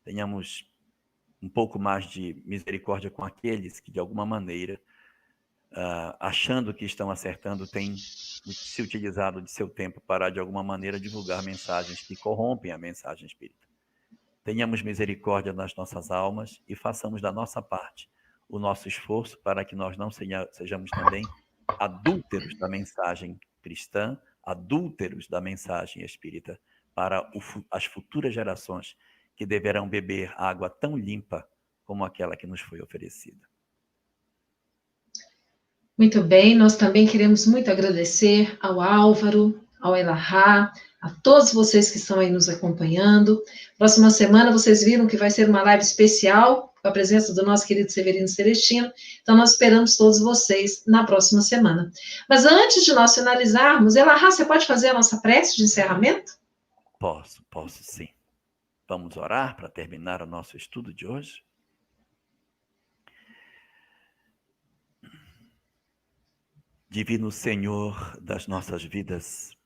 tenhamos um pouco mais de misericórdia com aqueles que, de alguma maneira, achando que estão acertando, têm se utilizado de seu tempo para, de alguma maneira, divulgar mensagens que corrompem a mensagem espírita. Tenhamos misericórdia nas nossas almas e façamos da nossa parte o nosso esforço para que nós não sejamos também adúlteros da mensagem cristã, adúlteros da mensagem espírita, para as futuras gerações que deverão beber água tão limpa como aquela que nos foi oferecida. Muito bem, nós também queremos muito agradecer ao Álvaro, ao Elahá, a todos vocês que estão aí nos acompanhando. Próxima semana vocês viram que vai ser uma live especial com a presença do nosso querido Severino Celestino, então nós esperamos todos vocês na próxima semana. Mas antes de nós finalizarmos, Elahá, você pode fazer a nossa prece de encerramento? Posso sim. Vamos orar para terminar o nosso estudo de hoje? Divino Senhor das nossas vidas,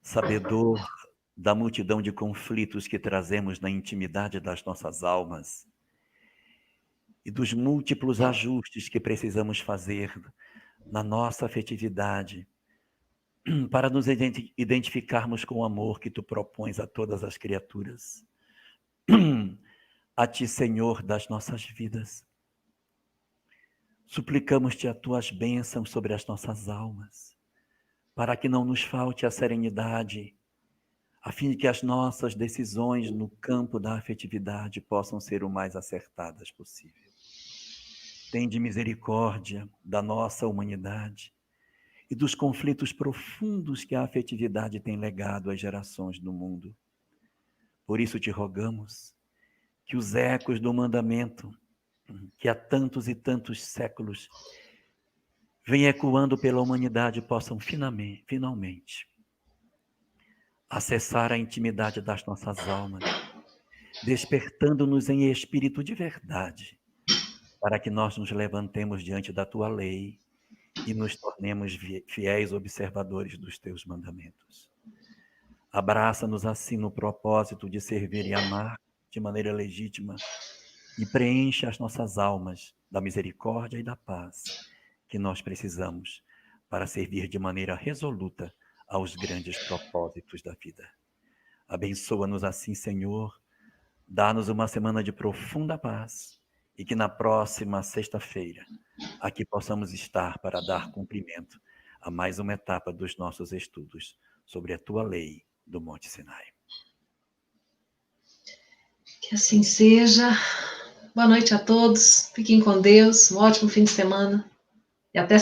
sabedor da multidão de conflitos que trazemos na intimidade das nossas almas e dos múltiplos ajustes que precisamos fazer na nossa afetividade para nos identificarmos com o amor que Tu propões a todas as criaturas. A Ti, Senhor das nossas vidas, suplicamos-Te as Tuas bênçãos sobre as nossas almas, para que não nos falte a serenidade, a fim de que as nossas decisões no campo da afetividade possam ser o mais acertadas possível. Tende misericórdia da nossa humanidade e dos conflitos profundos que a afetividade tem legado às gerações do mundo. Por isso te rogamos que os ecos do mandamento, que há tantos e tantos séculos vem ecoando pela humanidade, possam finalmente acessar a intimidade das nossas almas, despertando-nos em espírito de verdade, para que nós nos levantemos diante da tua lei e nos tornemos fiéis observadores dos teus mandamentos. Abraça-nos assim no propósito de servir e amar de maneira legítima e preenche as nossas almas da misericórdia e da paz que nós precisamos para servir de maneira resoluta aos grandes propósitos da vida. Abençoa-nos assim, Senhor, dá-nos uma semana de profunda paz e que na próxima sexta-feira aqui possamos estar para dar cumprimento a mais uma etapa dos nossos estudos sobre a tua lei do Monte Sinai. Que assim seja. Boa noite a todos. Fiquem com Deus. Um ótimo fim de semana. E até